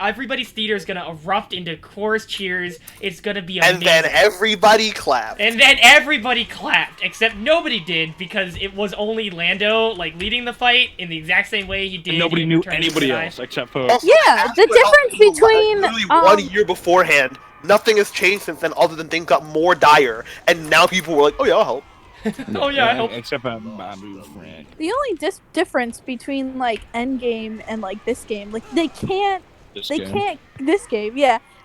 Everybody's theater is gonna erupt into chorus cheers. It's gonna be amazing. And then everybody clapped. And then everybody clapped, except nobody did, because it was only Lando, like, leading the fight in the exact same way he did. And nobody in knew Return of the anybody Jedi. else except for. Also, Yeah, the difference between literally 1 year beforehand, nothing has changed since then, other than things got more dire, and now people were like, "Oh yeah, I'll help." Oh yeah, I hope. Except for Babu's friend. the only difference between like Endgame and like this game, like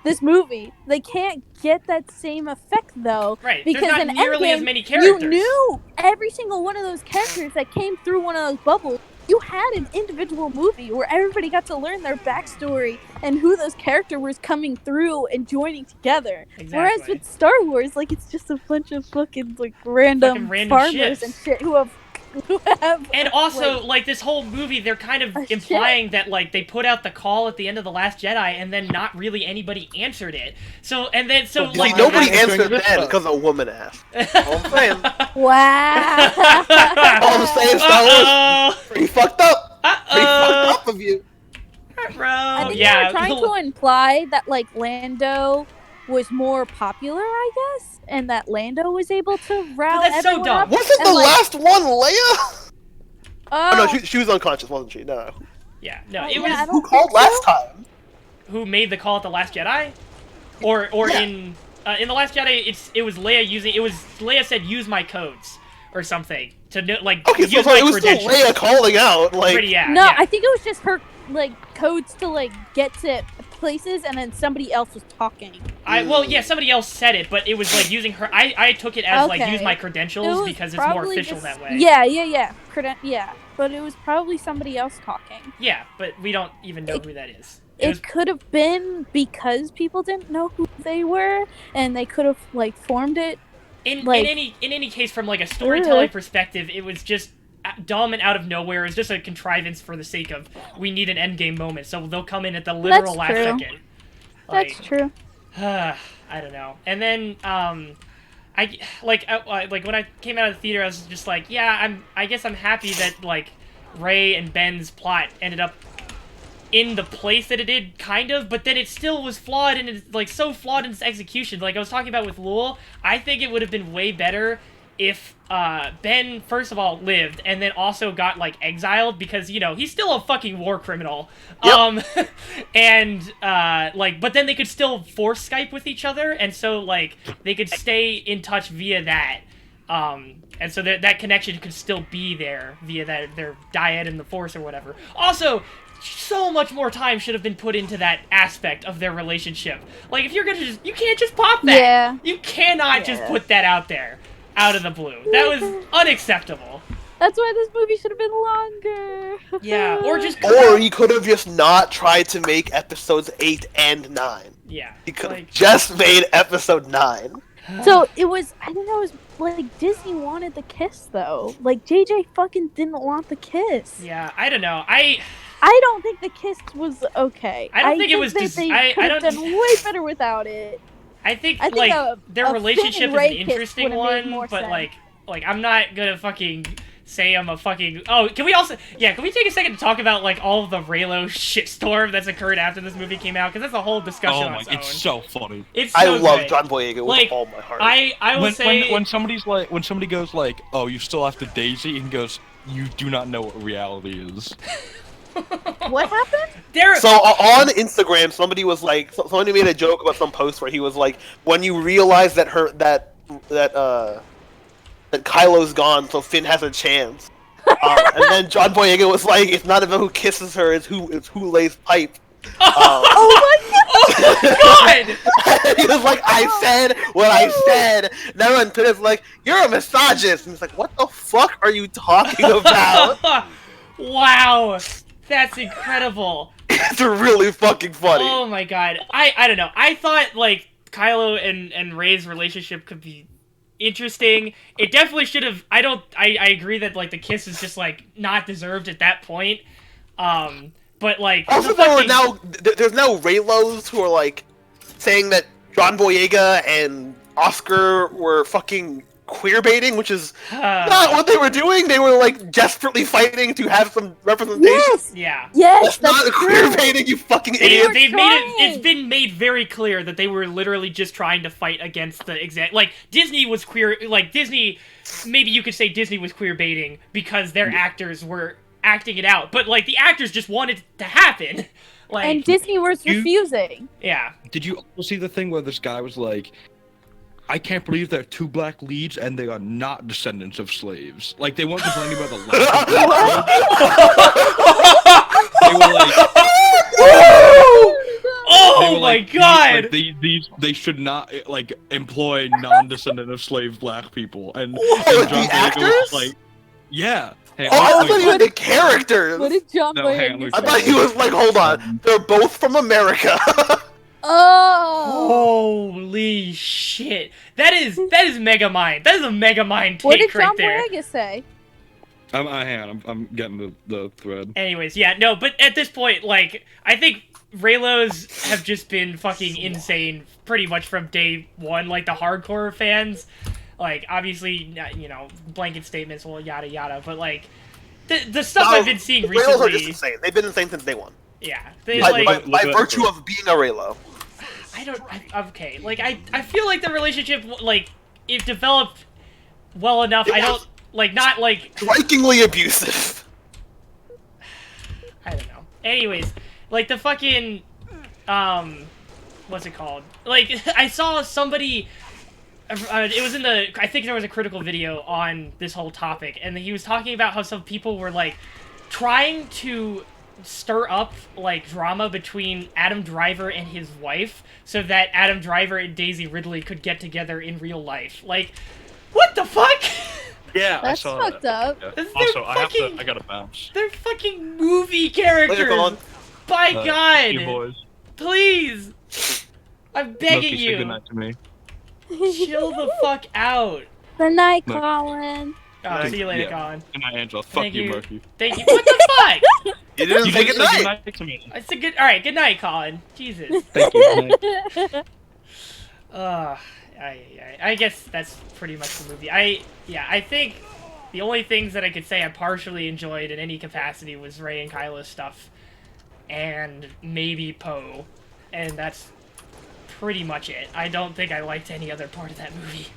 this movie, they can't get that same effect though. Right, Because there's in not nearly as Endgame, many characters. you knew every single one of those characters that came through one of those bubbles. You had an individual movie where everybody got to learn their backstory and who those characters was coming through and joining together. Whereas Exactly. with Star Wars, like it's just a bunch of fucking like random farmers ships. and shit who have. And also, like, this whole movie, they're kind of A implying that, like, they put out the call at the end of The Last Jedi, and then not really anybody answered it. So, See, like, nobody answering answered this then stuff. because a woman asked. All I'm saying. Wow. All I'm saying, Star Wars, pretty fucked up. Pretty fucked up of you. Bro. I think Yeah. they were trying to imply that like Lando was more popular, I guess, and that Lando was able to route that's so everyone dumb. up. Wasn't And, the like, last one Leia? Oh, Oh no, she was unconscious, wasn't she? No. Yeah. No. Oh, It yeah, I was don't Who called think so. last time? who made the call at the Last Jedi, or Yeah. in the Last Jedi. It was Leia using. It was Leia said use my codes or something to know, like Okay, use so my it was still credentials. Leia calling out, like. Pretty, yeah. No, yeah. I think it was just her like codes to like get to places, and then somebody else was talking. Well, yeah, somebody else said it, but it was like using her. I took it as like Okay. use my It credentials was because it's more probably official just- that way. Yeah. Yeah, but it was probably somebody else talking. Yeah, but we don't even know who that is. It could have been because people didn't know who they were, and they could have like formed it. In like- in any case, from like a storytelling perspective, it was just dumb and out of nowhere. It's just a contrivance for the sake of we need an endgame moment, so they'll come in at the literal That's last true. second. That's true. I don't know. And then I like when I came out of the theater, I was just like, yeah, I guess I'm happy that like Rey and Ben's plot ended up in the place that it did, kind of, but then it still was flawed, and it's like so flawed in its execution. Like I was talking about with Lul, I think it would have been way better if Ben, first of all, lived, and then also got like exiled, because you know he's still a fucking war criminal. Yep. And like, but then they could still force Skype with each other, and so like they could stay in touch via that. And so that connection could still be there via their dyad in the Force or whatever. Also, so much more time should have been put into that aspect of their relationship. Like, if you're gonna you can't just pop that. Yeah. You cannot just put that out there, out of the blue. That was unacceptable. That's why this movie should have been longer. Yeah, or just... Or he could have just not tried to make episodes 8 and 9. Yeah. He could have like, just made episode 9. So it was. I think that was like Disney wanted the kiss though. Like JJ fucking didn't want the kiss. Yeah, I don't know. I don't think the kiss was okay. I don't think it was that just- they I could have don't- done way better without it. I think I think like, their a relationship is Finn an and Rey kiss interesting would've made one, more but sense. like I'm not gonna fucking say I'm a fucking... Oh, can we take a second to talk about, like, all of the Reylo shitstorm that's occurred after this movie came out? Because that's a whole discussion Oh on my, its own. it's so funny. It's I so love good. John Boyega with Like, all my heart. I will say... When somebody's like, when somebody goes like, oh, you still have to Daisy, and he goes, you do not know what reality is. What happened? There... On Instagram, somebody was like, somebody made a joke about some post where he was like, when you realize that that Kylo's gone, so Finn has a chance. And then John Boyega was like, it's not about who kisses her, it's who lays pipe. Oh my god! Oh God! He was like, I said what I said. And everyone is like, you're a misogynist. And he's like, what the fuck are you talking about? Wow, that's incredible. It's really fucking funny. Oh my god. I don't know. I thought like Kylo and Rey's relationship could be interesting. It definitely should have... I agree that like the kiss is just like not deserved at that point. But like Also, there's now Reylos who are like saying that John Boyega and Oscar were fucking queer baiting, which is not what they were doing. They were like desperately fighting to have some representation. Yes! Yeah. Yes, That's not that's queer true. baiting, you fucking They've idiot. made it. trying. It's been made very clear that they were literally just trying to fight against the exact. Like Disney was queer. Like Disney, maybe you could say Disney was queer baiting because their actors were acting it out. But like the actors just wanted it to happen. Like And Disney was You- refusing. yeah. Did you also see the thing where this guy was like, I can't believe there are 2 black leads and they are not descendants of slaves. Like, they weren't complaining about the last They were like, Oh they were my like, god! they should not, like, employ non-descendant of slave black people. And What, John the Boyega actors? was like, yeah. Hey, Oh, I wait, thought you meant the characters. What did John No, hang on, Boyega I say? thought he was like, hold on, they're both from America. Oh! Holy shit! That is mega mind. That is a mega mind What did take right John there. Boyega say? I'm getting the thread. Anyways, yeah, no, but at this point, like, I think Reylos have just been fucking insane pretty much from day one, like, the hardcore fans. Like, obviously, you know, blanket statements, well, yada yada, but like, the stuff I've been seeing recently. Raylos are just insane. They've been insane since day one. Yeah, by virtue of being a Raylo. Okay, like, I feel like the relationship, like, it developed well enough. I don't, like, not like... strikingly abusive. I don't know. Anyways, like, the fucking, what's it called? Like, I saw somebody, it was in the, I think there was a critical video on this whole topic, and he was talking about how some people were, like, trying to stir up, like, drama between Adam Driver and his wife, so that Adam Driver and Daisy Ridley could get together in real life. Like, what the fuck? Yeah, that's I saw fucked that. up. Yeah. Also, I gotta bounce. They're fucking movie characters. By God, you boys. Please, I'm begging Loki, you. say goodnight to me. Chill the fuck out. Good night, Colin. Oh, see you later, Colin. Good night, Angela. Fuck you, Murphy. Thank you. What the fuck? You didn't say good night. To me. It's a good. All right, good night, Colin. Jesus. Thank you. Good night. I guess that's pretty much the movie. I think the only things that I could say I partially enjoyed in any capacity was Rey and Kylo's stuff, and maybe Poe, and that's pretty much it. I don't think I liked any other part of that movie.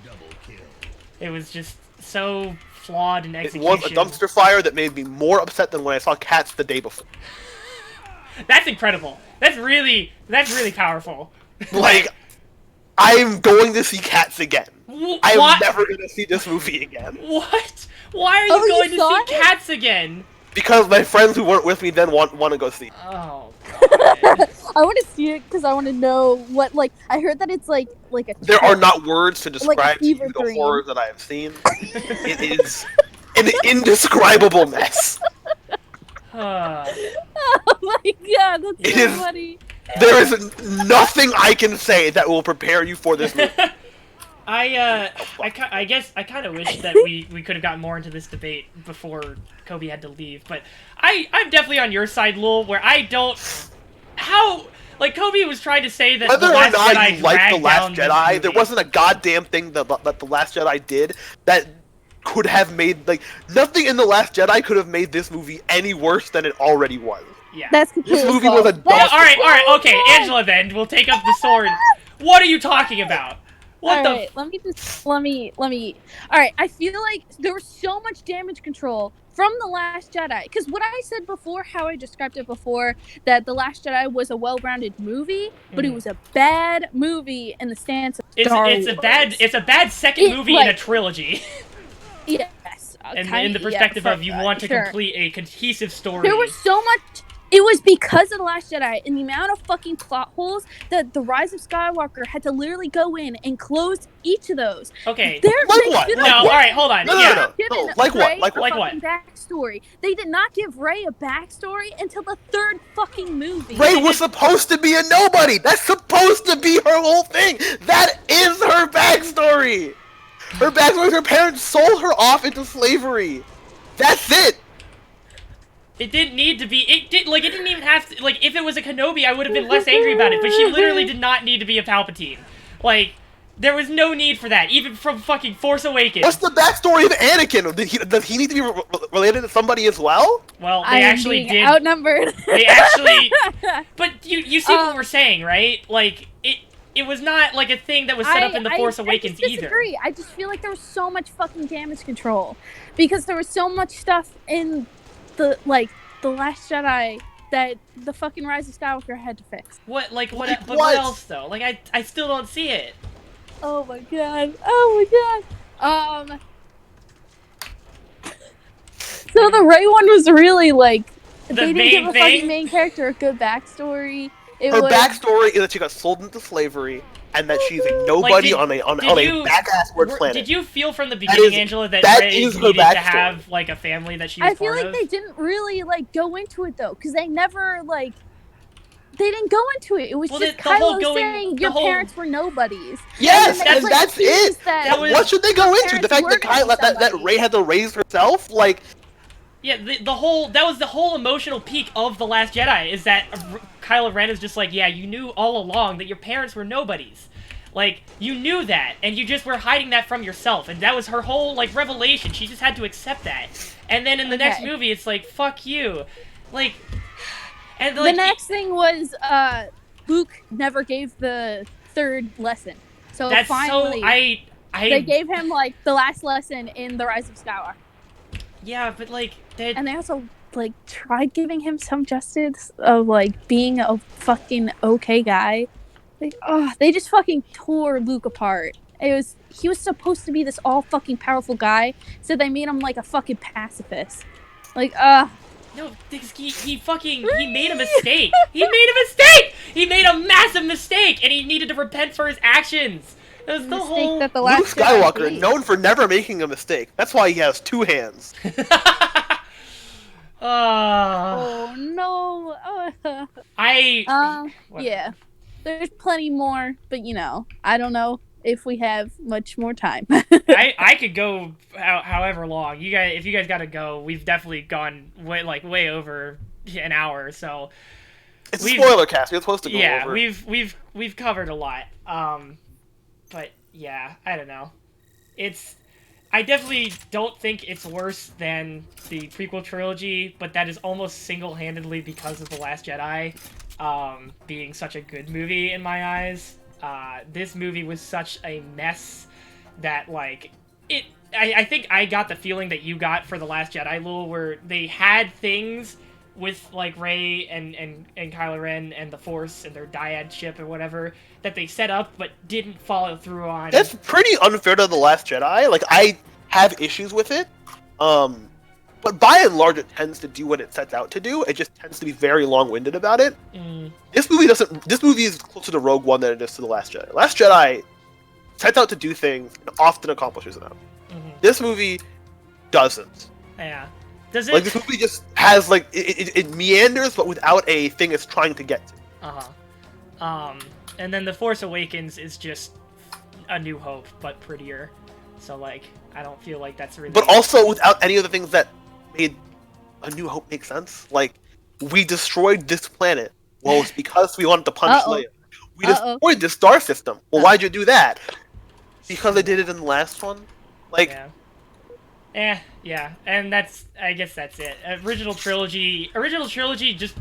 It was just so flawed in execution. It was a dumpster fire that made me more upset than when I saw Cats the day before. That's incredible. That's really powerful. Like, I'm going to see Cats again. I'm What? never going to see this movie again. What? Why are you going to see Cats again? Because my friends who weren't with me then want to go see it. Oh, I want to see it because I want to know what, like, I heard that it's like a... There are not words to describe like to you the horrors that I have seen. It is an indescribable mess. Oh my God, that's so funny. There is nothing I can say that will prepare you for this movie. I guess I kind of wish that we could have gotten more into this debate before Kobe had to leave, but I'm definitely on your side, Lul, where I don't... How... Like, Kobe was trying to say that whether The Last or not Jedi you like The Last Jedi, the there wasn't a goddamn thing that The Last Jedi did that could have made, like, nothing in The Last Jedi could have made this movie any worse than it already was. Yeah. That's completely This movie was a Yeah, alright, okay, Angela then, we'll take up the sword. What are you talking about? What the let me alright, I feel like there was so much damage control from The Last Jedi, because what I said before, how I described it before, that The Last Jedi was a well-rounded movie, but it was a bad movie in the stance of Star Wars. It's a bad second movie in a trilogy. Yes. In the perspective of you want to complete a cohesive story. There was so much... It was because of The Last Jedi and the amount of fucking plot holes that The Rise of Skywalker had to literally go in and close each of those. Okay. Like what? No, alright, hold on. No, like what? Like what? Backstory. They did not give Rey a backstory until the third fucking movie. Rey was supposed to be a nobody! That's supposed to be her whole thing! That is her backstory! Her backstory is her parents sold her off into slavery! That's it! It didn't need to be. It didn't even have to. Like, if it was a Kenobi, I would have been less angry about it. But she literally did not need to be a Palpatine. Like, there was no need for that, even from fucking Force Awakens. What's the backstory of Anakin? Does he need to be related to somebody as well? Well, they actually did. Outnumbered. They actually. But you see what we're saying, right? Like, it was not like a thing that was set up in the Force Awakens I disagree. I just feel like there was so much fucking damage control because there was so much stuff in the Last Jedi that the fucking Rise of Skywalker had to fix. What else though? Like I still don't see it. Oh my god. Oh my god. So the Rey one was really like they didn't give a fucking main character a good backstory. Her backstory is that she got sold into slavery and that she's a nobody on a back-ass word planet. Did you feel from the beginning, Angela, that Rey needed to have like a family that she was part of? I feel like they didn't really like go into it though, because they never like they didn't go into it. It was just Kylo saying your parents were nobodies. Yes, and that's it. What should they go into? The fact that Rey had to raise herself, like. Yeah, that was the whole emotional peak of The Last Jedi, is that Kylo Ren is just like, yeah, you knew all along that your parents were nobodies. Like, you knew that, and you just were hiding that from yourself, and that was her whole, like, revelation. She just had to accept that. And then in the next movie, it's like, fuck you. Like, and like... The next thing was, Luke never gave the third lesson. So that's finally, so... they gave him, like, the last lesson in The Rise of Skywalker. Yeah, but, like... And they also, like, tried giving him some justice of, like, being a fucking okay guy. Like, oh, they just fucking tore Luke apart. He was supposed to be this all fucking powerful guy, so they made him like a fucking pacifist. Like, No, he made a mistake. He made a mistake! He made a massive mistake, and he needed to repent for his actions. It was the whole... Luke Skywalker, known for never making a mistake. That's why he has 2 hands. Oh, no. Yeah. There's plenty more, but you know, I don't know if we have much more time. I could go however long. If you guys gotta go, we've definitely gone way over an hour. So it's a spoiler cast. We're supposed to go over. Yeah, we've covered a lot. But yeah, I don't know. I definitely don't think it's worse than the prequel trilogy, but that is almost single-handedly because of The Last Jedi. Being such a good movie in my eyes. This movie was such a mess that, like, I think I got the feeling that you got for The Last Jedi, Lul, where they had things with, like, Rey and Kylo Ren and the Force and their dyad ship or whatever that they set up but didn't follow through on. That's pretty unfair to The Last Jedi. Like, I have issues with it. But by and large, it tends to do what it sets out to do. It just tends to be very long-winded about it. This movie is closer to Rogue One than it is to The Last Jedi. Last Jedi sets out to do things and often accomplishes them. This movie doesn't. Yeah. Does it? Like, this movie just has, like, it meanders, but without a thing it's trying to get to. And then The Force Awakens is just A New Hope, but prettier. So, like, I don't feel like that's really... But also without any of the things that made A New Hope make sense. Like, we destroyed this planet. Well, it's because we wanted to punch Leia. We destroyed the star system. Well, why'd you do that? Because they did it in the last one? Like... Yeah. And I guess that's it. Original trilogy just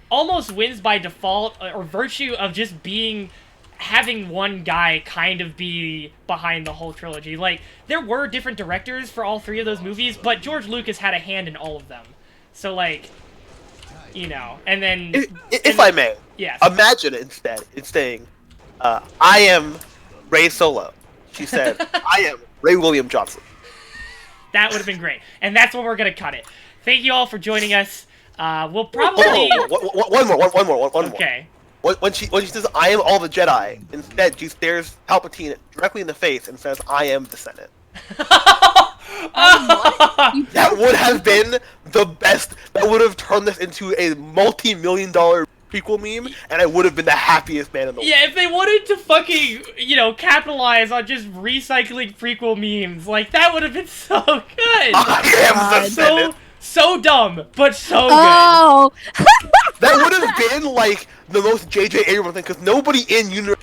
almost wins by default, or virtue of just having one guy kind of be behind the whole trilogy. Like, there were different directors for all 3 of those movies, but George Lucas had a hand in all of them. So, like, you know, and then... If I may, yes. Imagine instead, it's saying, I am Rey Solo. She said, I am Ray William Johnson. That would have been great. And that's where we're going to cut it. Thank you all for joining us. We'll probably... One more. Okay. When she says, I am all the Jedi, instead she stares Palpatine directly in the face and says, I am the Senate. That would have been the best. That would have turned this into a multi-million-dollar prequel meme, and I would have been the happiest man in the world. Yeah, if they wanted to fucking, capitalize on just recycling prequel memes, like, that would have been so good. I am the Senate. So dumb, but so good. That would have been, like, the most J.J. Abrams thing, because nobody in universe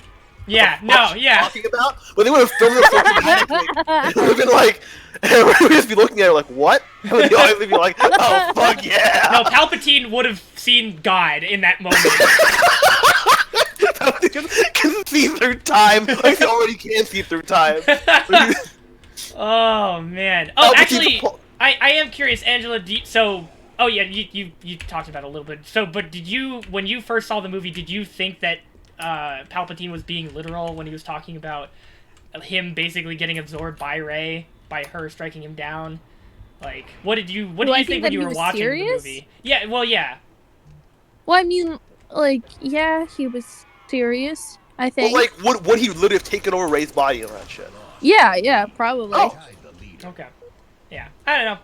talking about, but they would have filmed it so dramatically. It would have been like, everyone would just be looking at it like, what? And the audience would be like, oh, fuck yeah! No, Palpatine would have seen God in that moment. Palpatine can see through time, like he already can see through time. Oh, man. Oh, actually... I am curious, Angela, oh yeah, you talked about it a little bit. So, but when you first saw the movie, did you think that Palpatine was being literal when he was talking about him basically getting absorbed by Rey, by her striking him down? Like, what did you think when you were watching the movie? Yeah, well, yeah. Well, I mean, like, yeah, he was serious, I think. Well, like, would he literally have taken over Rey's body and that shit? Yeah, probably. Oh. Okay. Yeah, I don't know.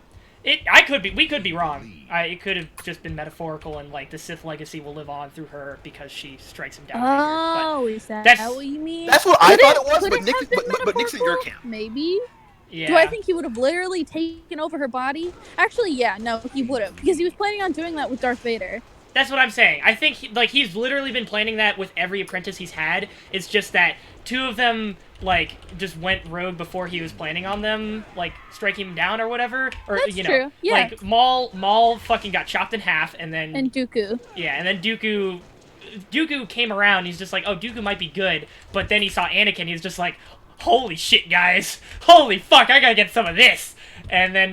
We could be wrong. It could have just been metaphorical, and like the Sith legacy will live on through her because she strikes him down. Oh, is that what you mean? That's what I thought it was, but Nick's in your camp. Maybe. Yeah. Do I think he would have literally taken over her body? Actually, yeah, no, he would have, because he was planning on doing that with Darth Vader. That's what I'm saying. I think he's literally been planning that with every apprentice he's had. It's just that two of them like just went rogue before he was planning on them like striking him down or whatever. Or That's you know, true. Yeah. like Maul fucking got chopped in half, and then Dooku. Yeah, and then Dooku came around. He's just like, oh, Dooku might be good, but then he saw Anakin. He's just like, holy shit, guys! Holy fuck! I gotta get some of this. And then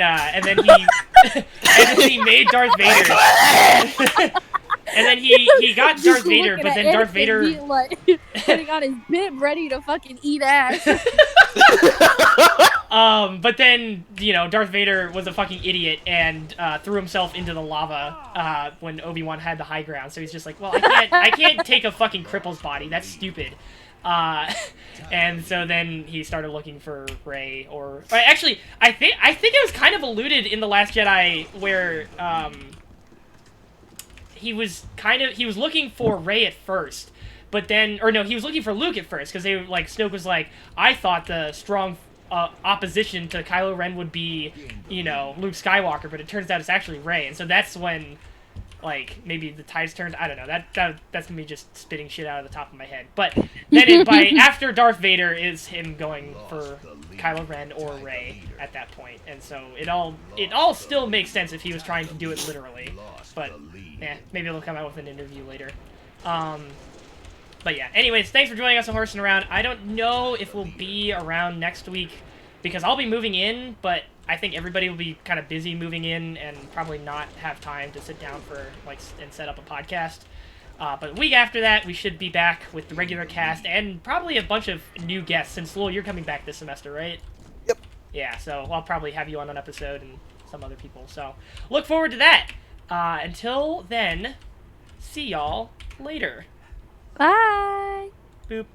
he made Darth Vader. And then he got Darth Vader, but then Darth Vader putting on his bib, ready to fucking eat ass. But then, you know, Darth Vader was a fucking idiot and threw himself into the lava when Obi-Wan had the high ground. So he's just like, well, I can't take a fucking cripple's body. That's stupid. And so then he started looking for Rey, or actually, I think it was kind of alluded in The Last Jedi where he was looking for Rey at first. But then, or no, he was looking for Luke at first, because Snoke was like, I thought the strong opposition to Kylo Ren would be, you know, Luke Skywalker, but it turns out it's actually Rey, and so that's when, like, maybe the tides turned. I don't know. That's me just spitting shit out of the top of my head. But then after Darth Vader is him going for Kylo Ren or Rey at that point, and so it all still makes sense if he was trying to do it literally. But maybe they'll come out with an interview later. But yeah, anyways, thanks for joining us on Horsin' Around. I don't know if we'll be around next week, because I'll be moving in, but I think everybody will be kind of busy moving in and probably not have time to sit down for, like, and set up a podcast. But the week after that, we should be back with the regular cast and probably a bunch of new guests, since, Lowell, you're coming back this semester, right? Yep. Yeah, so I'll probably have you on an episode and some other people, so look forward to that. Until then, see y'all later. Bye. Boop.